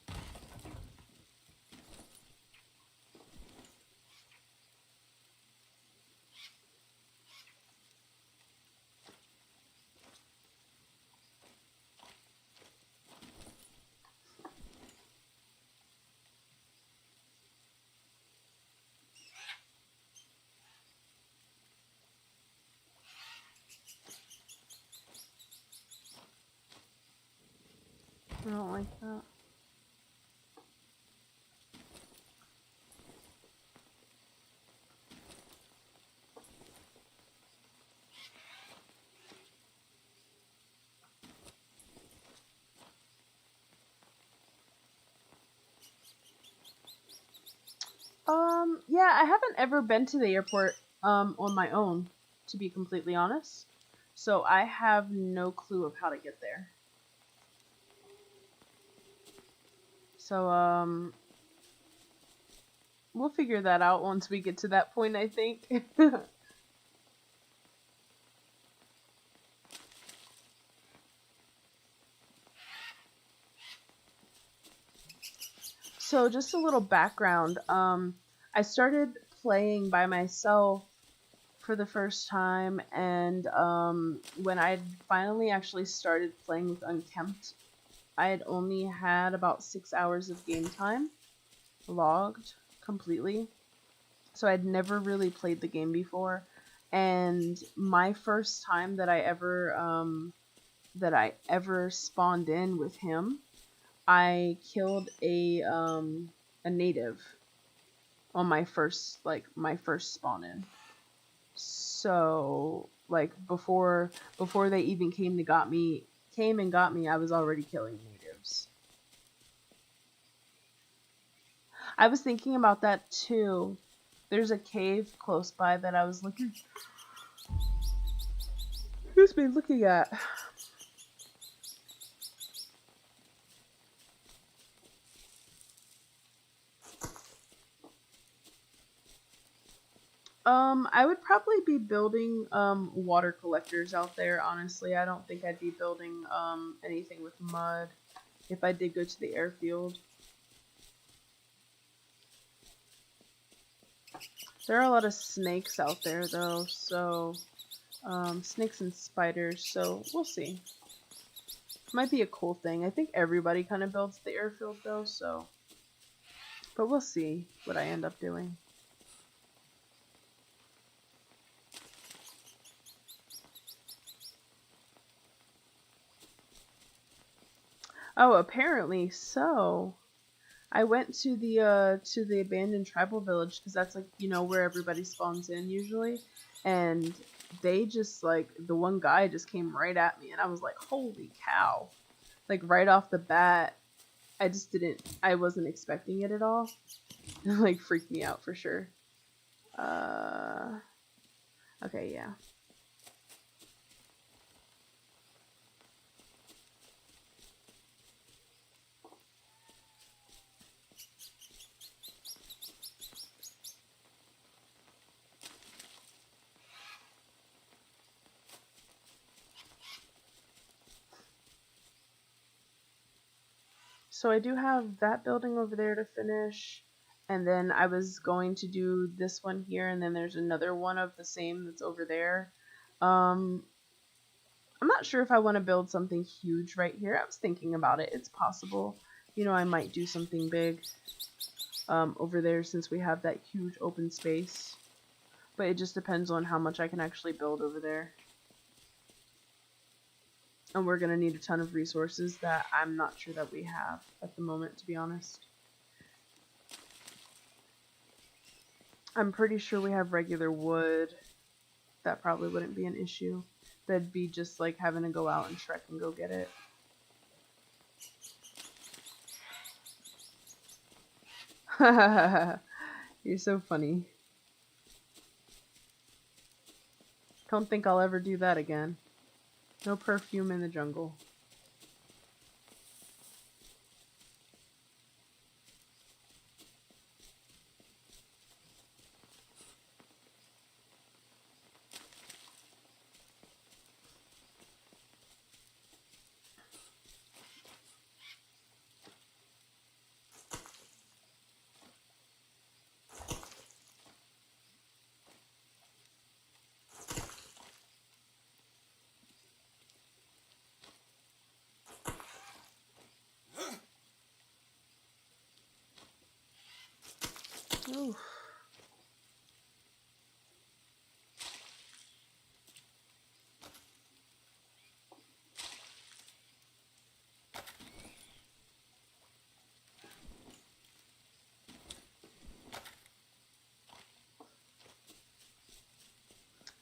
I don't like that. Yeah, I haven't ever been to the airport, on my own, to be completely honest. So I have no clue of how to get there. So, we'll figure that out once we get to that point, I think. So just a little background. I started playing by myself for the first time, and when I finally actually started playing with Unkempt, I had only had about 6 hours of game time logged completely. So I'd never really played the game before, and my first time that I ever spawned in with him, I killed a native on my first spawn in. So like before they even came and got me, I was already killing natives. I was thinking about that too. There's a cave close by that I was looking at. I would probably be building water collectors out there, honestly. I don't think I'd be building anything with mud if I did go to the airfield. There are a lot of snakes out there though, so snakes and spiders, so we'll see. Might be a cool thing. I think everybody kind of builds the airfield though, so but we'll see what I end up doing. Oh, apparently so. I went to the abandoned tribal village because that's like, you know, where everybody spawns in usually, and they just like the one guy just came right at me and I was like, holy cow. Like right off the bat, I wasn't expecting it at all. It like freaked me out for sure. Okay, yeah. So I do have that building over there to finish, and then I was going to do this one here, and then there's another one of the same that's over there. Um, I'm not sure if I want to build something huge right here. I was thinking about it. It's possible. You know, I might do something big over there since we have that huge open space. But it just depends on how much I can actually build over there. And we're going to need a ton of resources that I'm not sure that we have at the moment, to be honest. I'm pretty sure we have regular wood. That probably wouldn't be an issue. That'd be just like having to go out and trek and go get it. You're so funny. Don't think I'll ever do that again. No perfume in the jungle. Oof.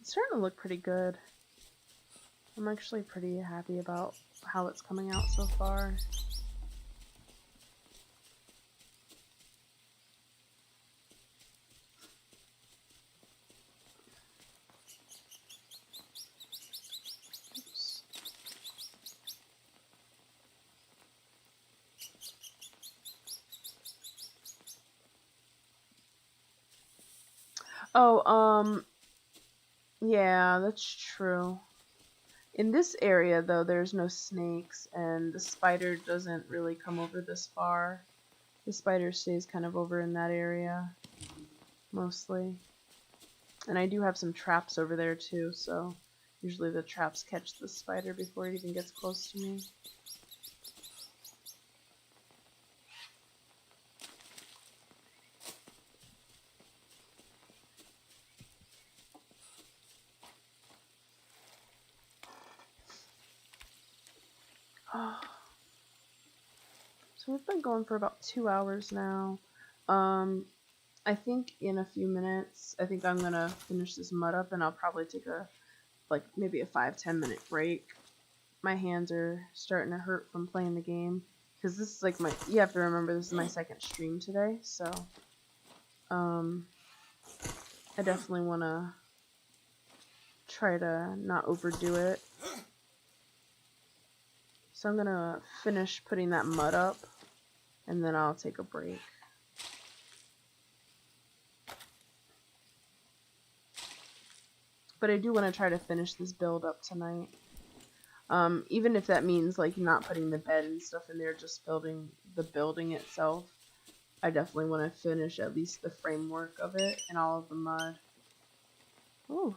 It's starting to look pretty good. I'm actually pretty happy about how it's coming out so far. Oops. Oh, yeah, that's true. In this area, though, there's no snakes, and the spider doesn't really come over this far. The spider stays kind of over in that area, mostly. And I do have some traps over there, too, so usually the traps catch the spider before it even gets close to me. So we've been going for about 2 hours now. I think in a few minutes, I think I'm gonna finish this mud up, and I'll probably take maybe a 5-10 minute break. My hands are starting to hurt from playing the game, because this is like you have to remember this is my second stream today, so I definitely want to try to not overdo it. So I'm gonna finish putting that mud up, and then I'll take a break. But I do want to try to finish this build up tonight. Even if that means like not putting the bed and stuff in there, just building the building itself. I definitely want to finish at least the framework of it and all of the mud. Oof.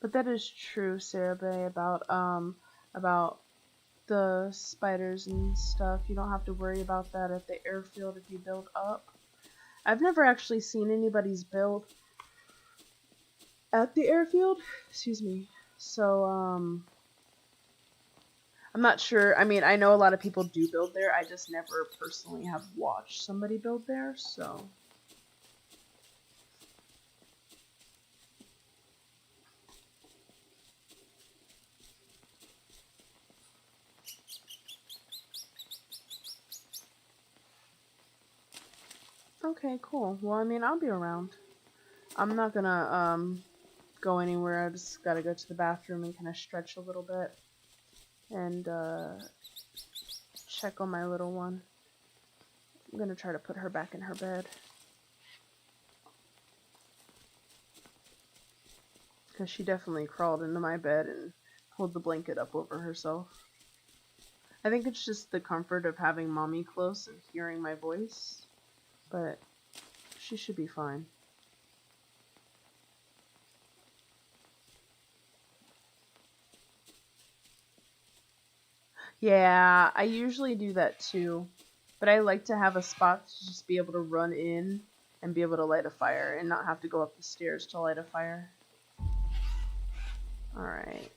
But that is true, Sarah Bay, about the spiders and stuff. You don't have to worry about that at the airfield if you build up. I've never actually seen anybody's build at the airfield. Excuse me. So, I'm not sure. I mean, I know a lot of people do build there. I just never personally have watched somebody build there, so. Okay, cool. Well, I mean, I'll be around. I'm not gonna, go anywhere. I just gotta go to the bathroom and kind of stretch a little bit. And, check on my little one. I'm gonna try to put her back in her bed. because she definitely crawled into my bed and pulled the blanket up over herself. I think it's just the comfort of having mommy close and hearing my voice, but she should be fine. Yeah, I usually do that too, but I like to have a spot to just be able to run in and be able to light a fire and not have to go up the stairs to light a fire. Alright,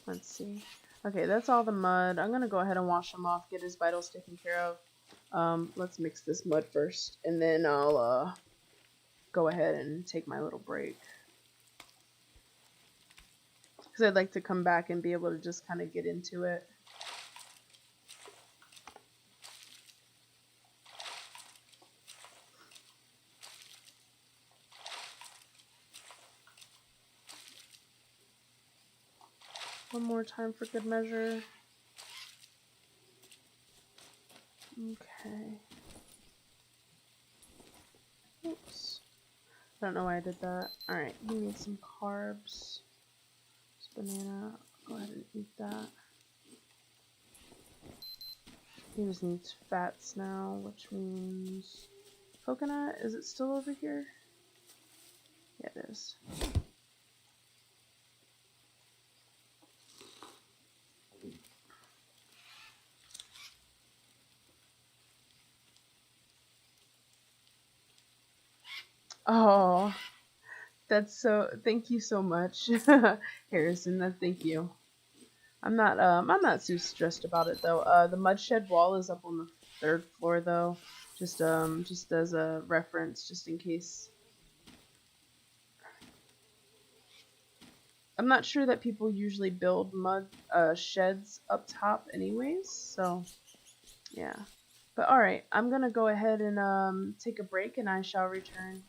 let's see. Okay, that's all the mud. I'm gonna go ahead and wash him off, get his vitals taken care of. Let's mix this mud first, and then I'll go ahead and take my little break. Because I'd like to come back and be able to just kind of get into it. One more time for good measure. Okay. Oops. I don't know why I did that. Alright, he needs some carbs. This banana. Go ahead and eat that. He just needs fats now, which means coconut. Is it still over here? Yeah, it is. Oh, that's so. Thank you so much, Harrison. Thank you. I'm not too stressed about it though. The mud shed wall is up on the third floor though. Just as a reference, just in case. I'm not sure that people usually build mud sheds up top anyways, so yeah. But alright, I'm gonna go ahead and take a break and I shall return.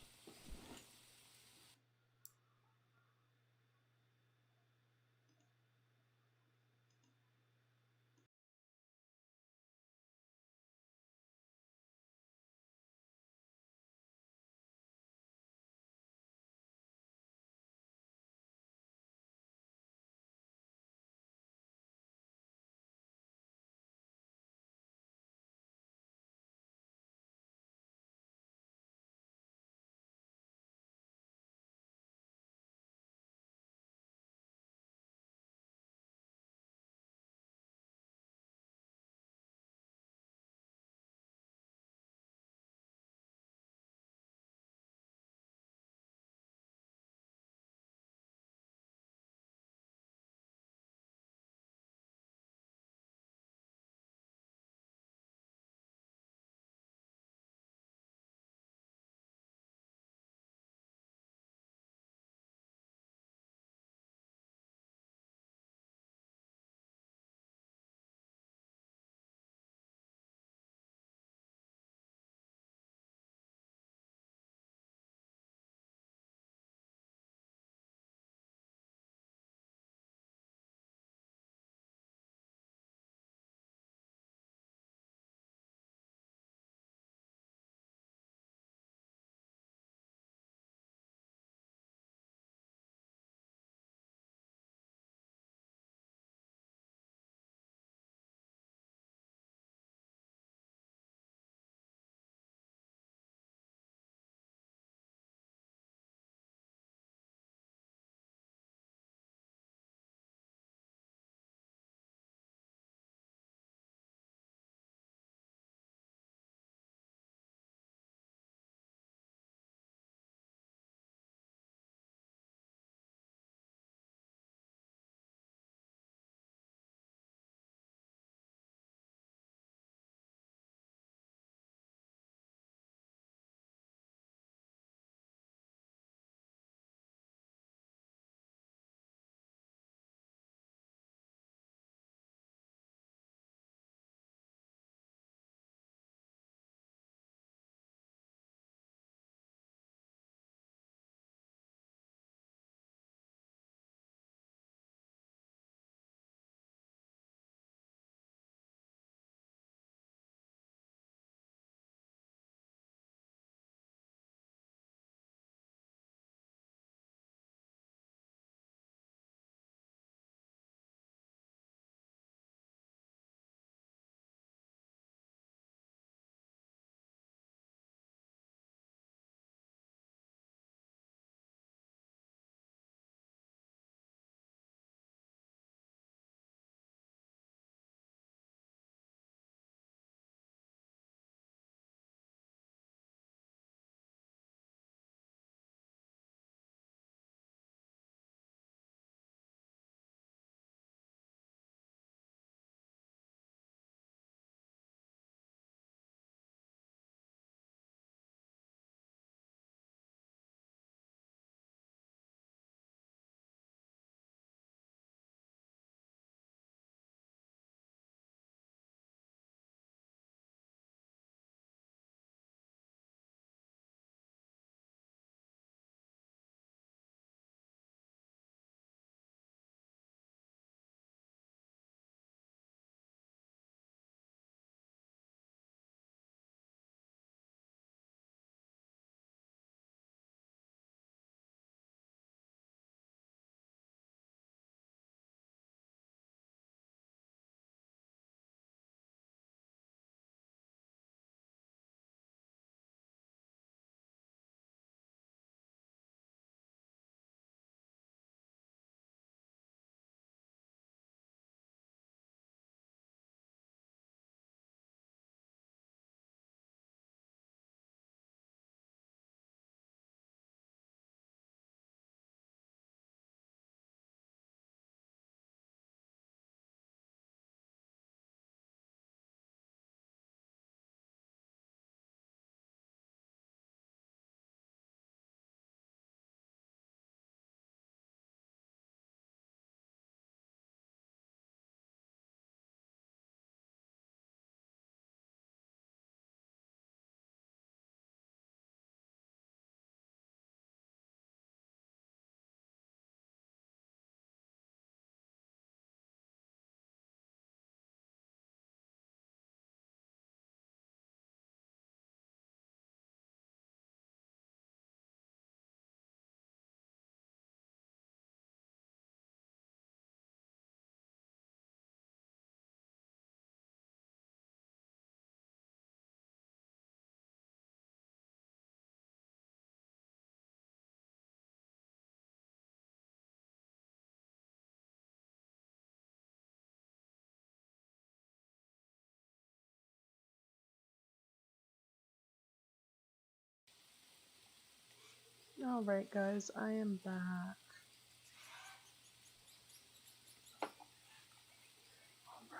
Alright guys, I am back.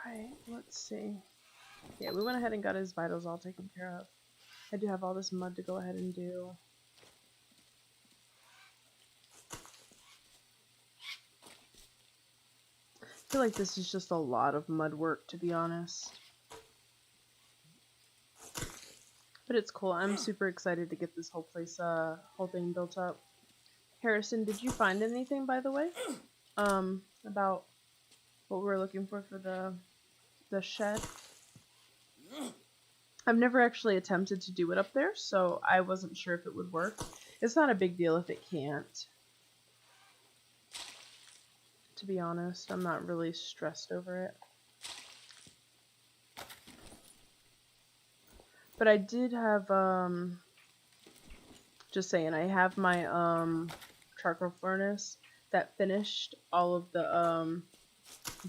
Alright, let's see. Yeah, we went ahead and got his vitals all taken care of. I do have all this mud to go ahead and do. I feel like this is just a lot of mud work, to be honest. But it's cool. I'm super excited to get this whole place, whole thing built up. Harrison, did you find anything, by the way? About what we were looking for the shed? I've never actually attempted to do it up there, so I wasn't sure if it would work. It's not a big deal if it can't. To be honest, I'm not really stressed over it. But I did have, just saying, I have my, charcoal furnace that finished all of the,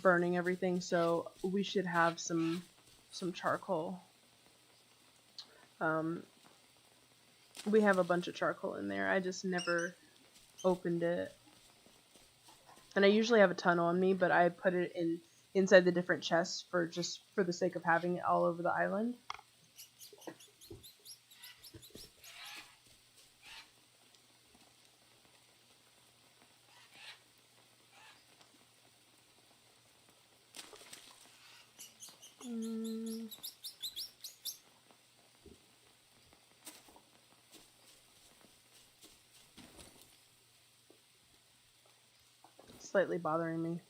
burning everything, so we should have some charcoal. We have a bunch of charcoal in there. I just never opened it. And I usually have a ton on me, but I put it inside the different chests for the sake of having it all over the island. Slightly bothering me.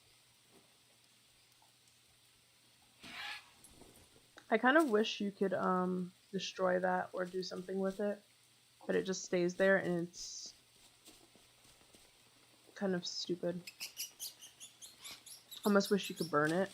I kind of wish you could destroy that or do something with it, but it just stays there and it's kind of stupid. Almost wish you could burn it.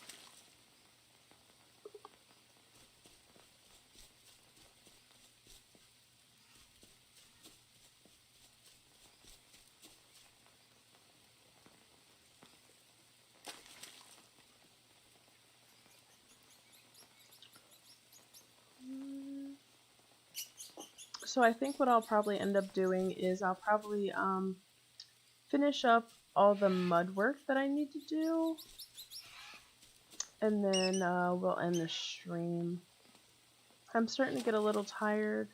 So I think what I'll probably end up doing is I'll probably finish up all the mud work that I need to do, and then we'll end the stream. I'm starting to get a little tired.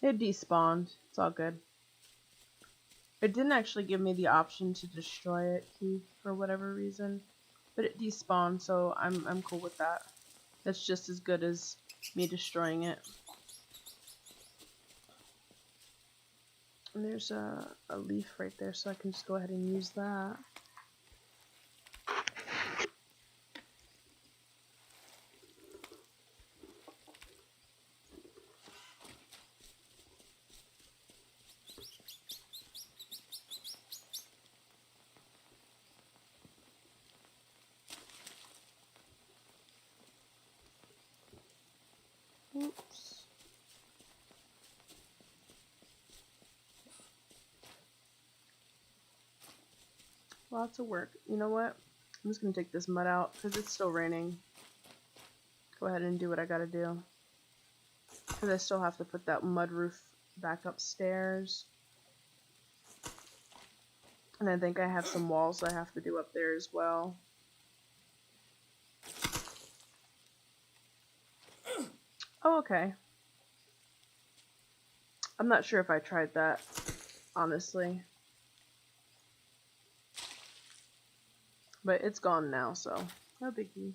It despawned. It's all good. It didn't actually give me the option to destroy it, Keith, for whatever reason. But it despawned, so I'm cool with that. That's just as good as me destroying it. And there's a leaf right there, so I can just go ahead and use that. Oops. Lots of work. You know what? I'm just going to take this mud out because it's still raining. Go ahead and do what I gotta do. Because I still have to put that mud roof back upstairs. And I think I have some walls I have to do up there as well. Oh, okay. I'm not sure if I tried that, honestly. But it's gone now, so no biggie.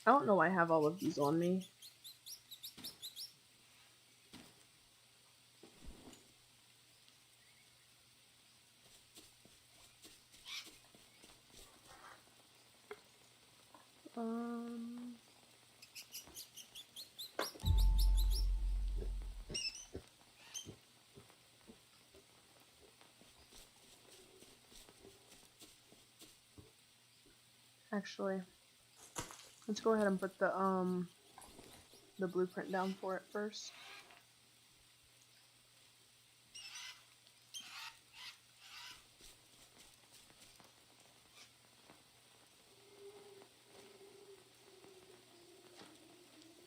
I don't know why I have all of these on me. Actually, Let's go ahead and put the blueprint down for it first.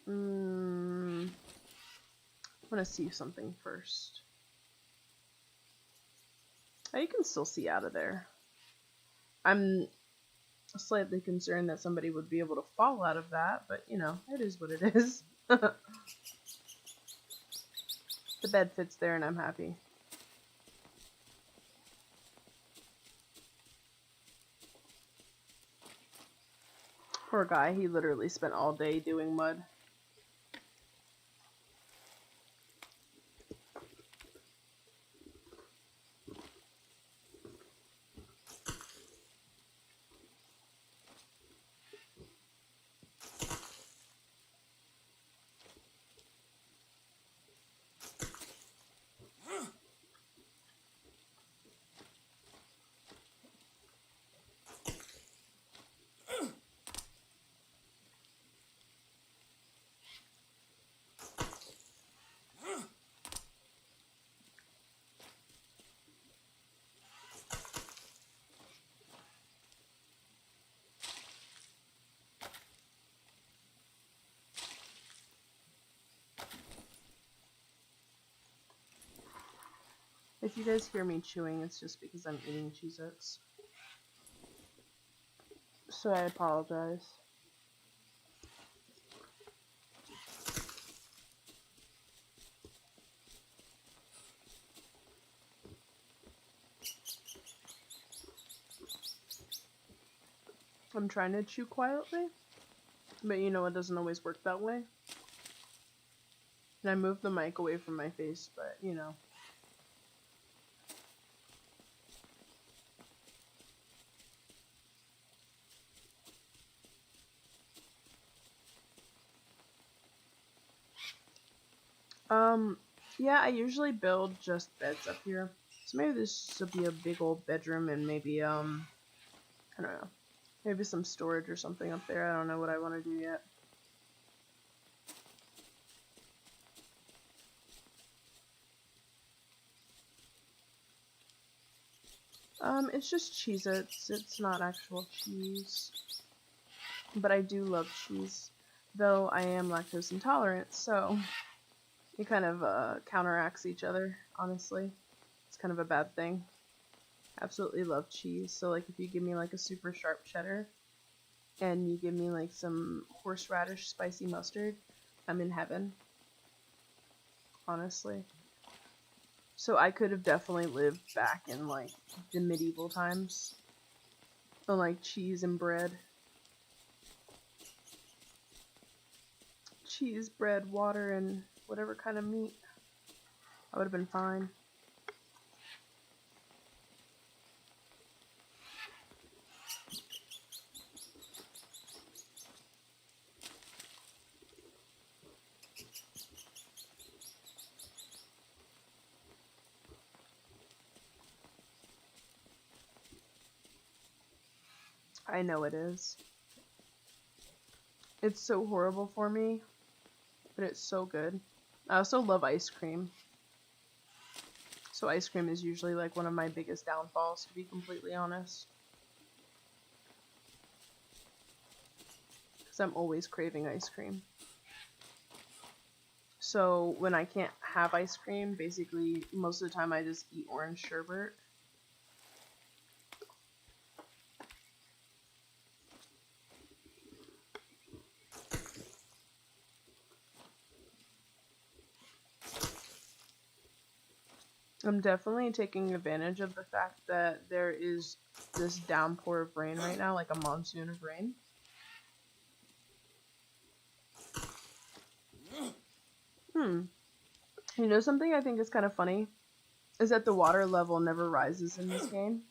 I'm gonna see something first. Oh, you can still see out of there. I'm slightly concerned that somebody would be able to fall out of that, but you know, it is what it is. The bed fits there and I'm happy. Poor guy, he literally spent all day doing mud. If you guys hear me chewing, it's just because I'm eating Cheez-Its. So I apologize. I'm trying to chew quietly, but you know it doesn't always work that way. And I moved the mic away from my face, but you know. Yeah, I usually build just beds up here. So maybe this will be a big old bedroom and maybe, I don't know. Maybe some storage or something up there. I don't know what I want to do yet. It's just Cheez-Its. It's not actual cheese. But I do love cheese. Though I am lactose intolerant, so it kind of counteracts each other, honestly. It's kind of a bad thing. Absolutely love cheese. So like if you give me like a super sharp cheddar and you give me like some horseradish spicy mustard, I'm in heaven. Honestly. So I could have definitely lived back in like the medieval times. On like cheese and bread. Cheese, bread, water, and whatever kind of meat. I would have been fine. I know it is. It's so horrible for me, but it's so good. I also love ice cream. So ice cream is usually like one of my biggest downfalls, to be completely honest. Because I'm always craving ice cream. So when I can't have ice cream, basically most of the time I just eat orange sherbet. I'm definitely taking advantage of the fact that there is this downpour of rain right now, like a monsoon of rain. You know something I think is kind of funny? Is that the water level never rises in this game.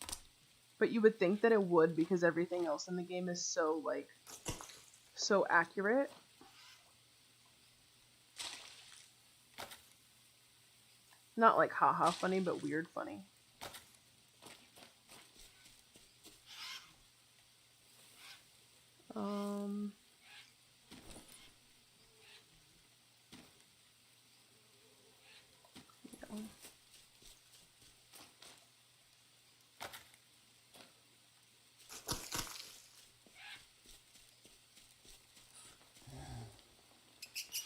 But you would think that it would because everything else in the game is so, like, so accurate. Not like haha funny, but weird funny.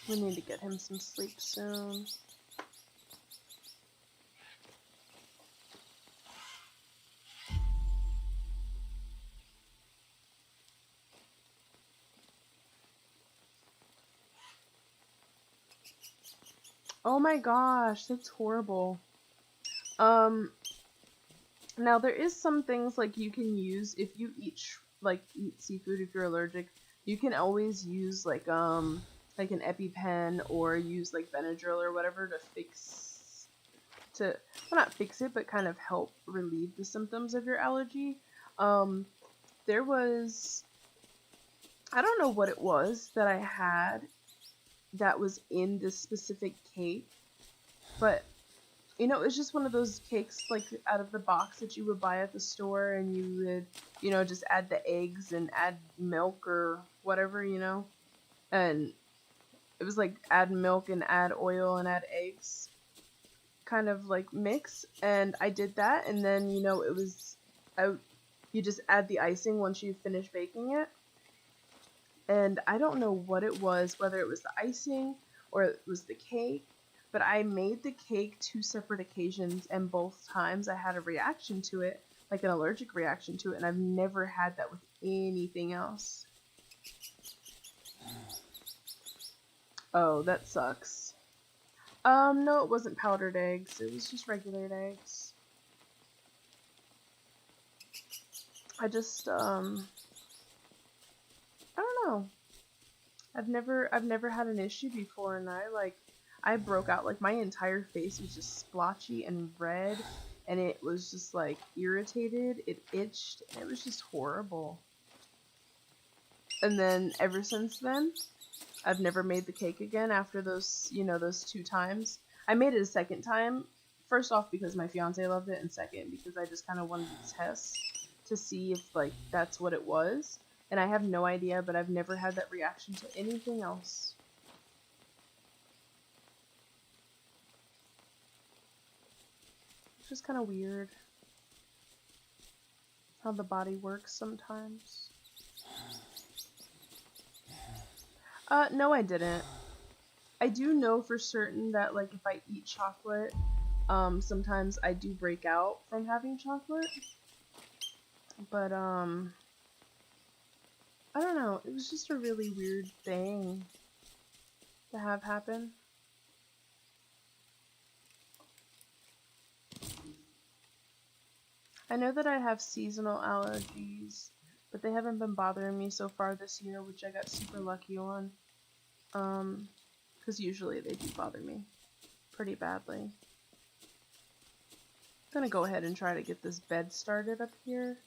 We need to get him some sleep soon. Oh my gosh, that's horrible. Now there is some things like you can use if you eat seafood if you're allergic. You can always use like an EpiPen or use like Benadryl or whatever to well, not fix it, but kind of help relieve the symptoms of your allergy. There was, I don't know what it was that I had that was in this specific cake, but you know, it's just one of those cakes like out of the box that you would buy at the store, and you would, you know, just add the eggs and add milk or whatever, you know, and it was like add milk and add oil and add eggs, kind of like mix. And I did that, and then you know you just add the icing once you finish baking it. And I don't know what it was, whether it was the icing or it was the cake, but I made the cake 2 separate occasions, and both times I had a reaction to it, like an allergic reaction to it, and I've never had that with anything else. Oh, that sucks. No, it wasn't powdered eggs, it was just regular eggs. I just, I don't know. I've never had an issue before, and I broke out, like my entire face was just splotchy and red, and it was just like irritated, it itched, and it was just horrible. And then ever since then, I've never made the cake again after those, you know, those 2 times. I made it a second time, first off because my fiance loved it, and second because I just kind of wanted to test to see if like that's what it was. And I have no idea, but I've never had that reaction to anything else. It's just kind of weird how the body works sometimes. No, I didn't. I do know for certain that like if I eat chocolate, sometimes I do break out from having chocolate. But I don't know, it was just a really weird thing to have happen. I know that I have seasonal allergies, but they haven't been bothering me so far this year, which I got super lucky on. Because usually they do bother me pretty badly. I'm gonna go ahead and try to get this bed started up here.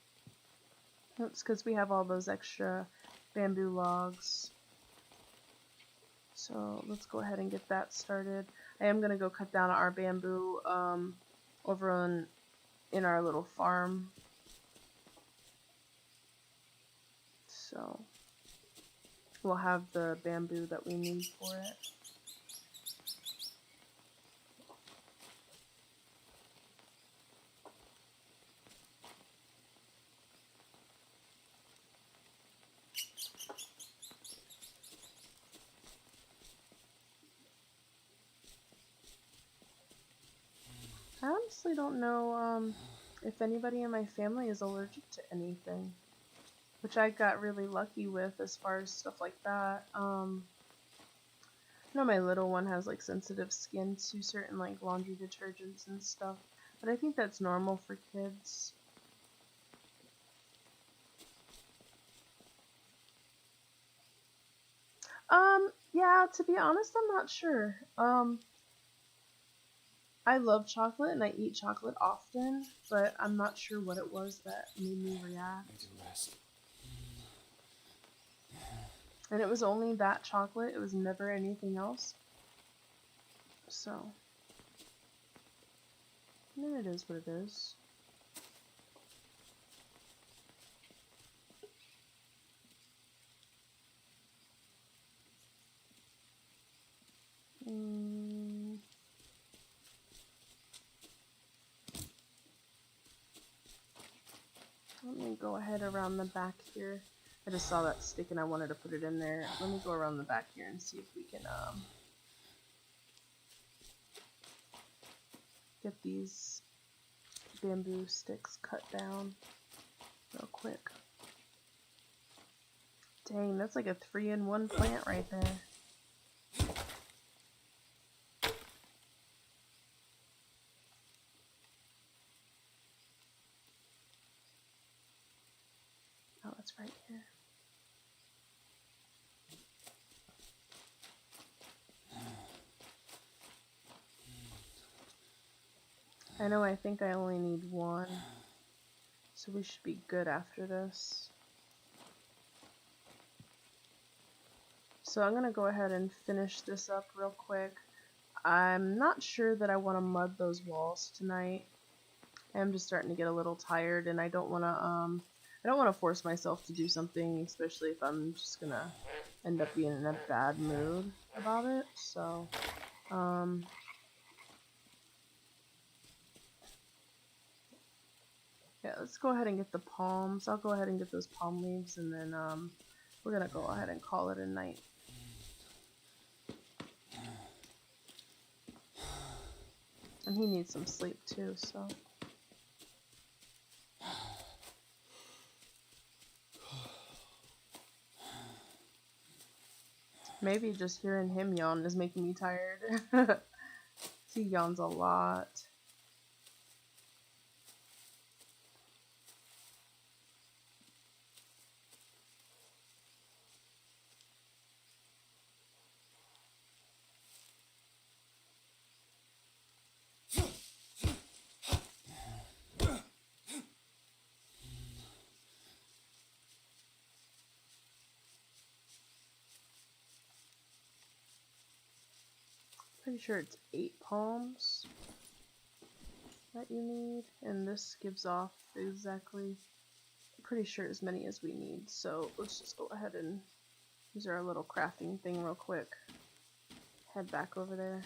That's because we have all those extra bamboo logs. So let's go ahead and get that started. I am gonna go cut down our bamboo over in our little farm. So we'll have the bamboo that we need for it. I honestly don't know if anybody in my family is allergic to anything, which I got really lucky with as far as stuff like that. I know my little one has like sensitive skin to certain like laundry detergents and stuff, but I think that's normal for kids. Yeah, to be honest, I'm not sure. I love chocolate and I eat chocolate often, but I'm not sure what it was that made me react. Need to rest. And it was only that chocolate, it was never anything else. So, it is what it is. Let me go ahead around the back here. I just saw that stick and I wanted to put it in there. Let me go around the back here and see if we can get these bamboo sticks cut down real quick. Dang, that's like a 3-in-1 plant right there. Oh, it's right here. I know, I think I only need one, so we should be good after this. So I'm gonna go ahead and finish this up real quick. I'm not sure that I want to mud those walls tonight. I'm just starting to get a little tired, and I don't want to force myself to do something, especially if I'm just gonna end up being in a bad mood about it. So yeah, let's go ahead and get the palms. I'll go ahead and get those palm leaves, and then we're gonna go ahead and call it a night. And he needs some sleep too, so. Maybe just hearing him yawn is making me tired. He yawns a lot. Pretty sure it's 8 palms that you need, and this gives off exactly, I'm pretty sure as many as we need. So let's just go ahead and use our little crafting thing real quick. Head back over there.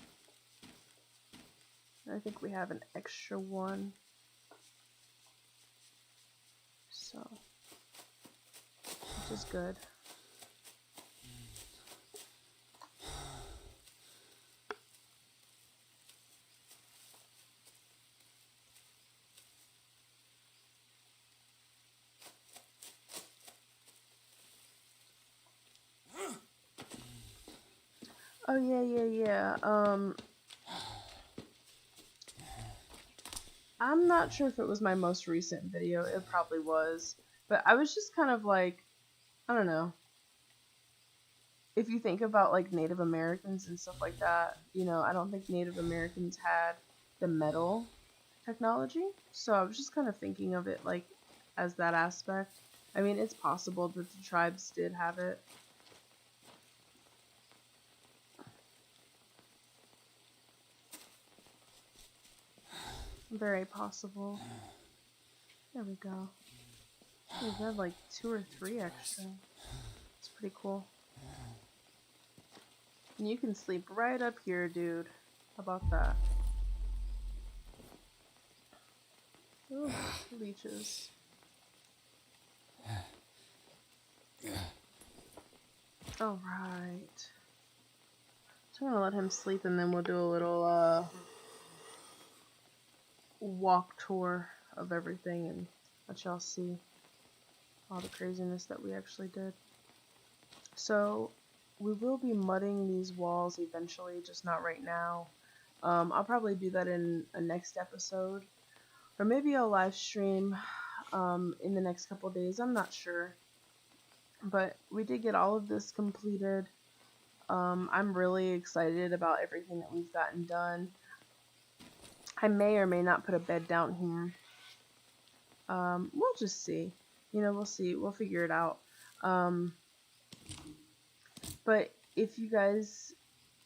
I think we have an extra one, so which is good. Oh yeah. I'm not sure if it was my most recent video. It probably was, but I was just kind of like, I don't know. If you think about like Native Americans and stuff like that, you know, I don't think Native Americans had the metal technology. So I was just kind of thinking of it like as that aspect. I mean, it's possible that the tribes did have it. Very possible. There we go. We've had like 2 or 3 extra. It's pretty cool. And you can sleep right up here, dude. How about that? Ooh, leeches. Alright. So I'm gonna let him sleep and then we'll do a little walk tour of everything and let y'all see all the craziness that we actually did. So we will be mudding these walls eventually, just not right now. I'll probably do that in a next episode, or maybe I'll live stream in the next couple days. I'm not sure, but we did get all of this completed. I'm really excited about everything that we've gotten done. I may or may not put a bed down here. We'll just see. You know, we'll see. We'll figure it out. But if you guys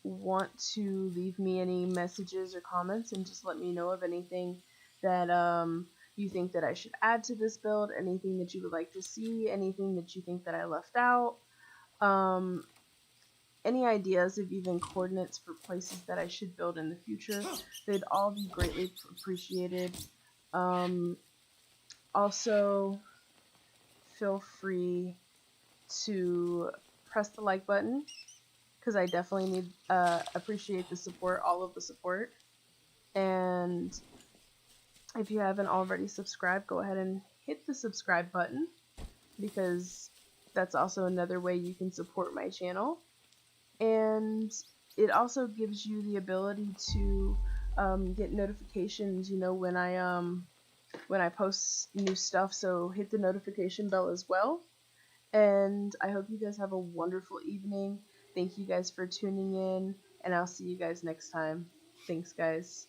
want to leave me any messages or comments and just let me know of anything that you think that I should add to this build, anything that you would like to see, anything that you think that I left out, any ideas of even coordinates for places that I should build in the future, they'd all be greatly appreciated. Also, feel free to press the like button, because I definitely need appreciate the support, all of the support. And if you haven't already subscribed, go ahead and hit the subscribe button, because that's also another way you can support my channel. And it also gives you the ability to get notifications, you know, when I post new stuff. So hit the notification bell as well. And I hope you guys have a wonderful evening. Thank you guys for tuning in, and I'll see you guys next time. Thanks, guys.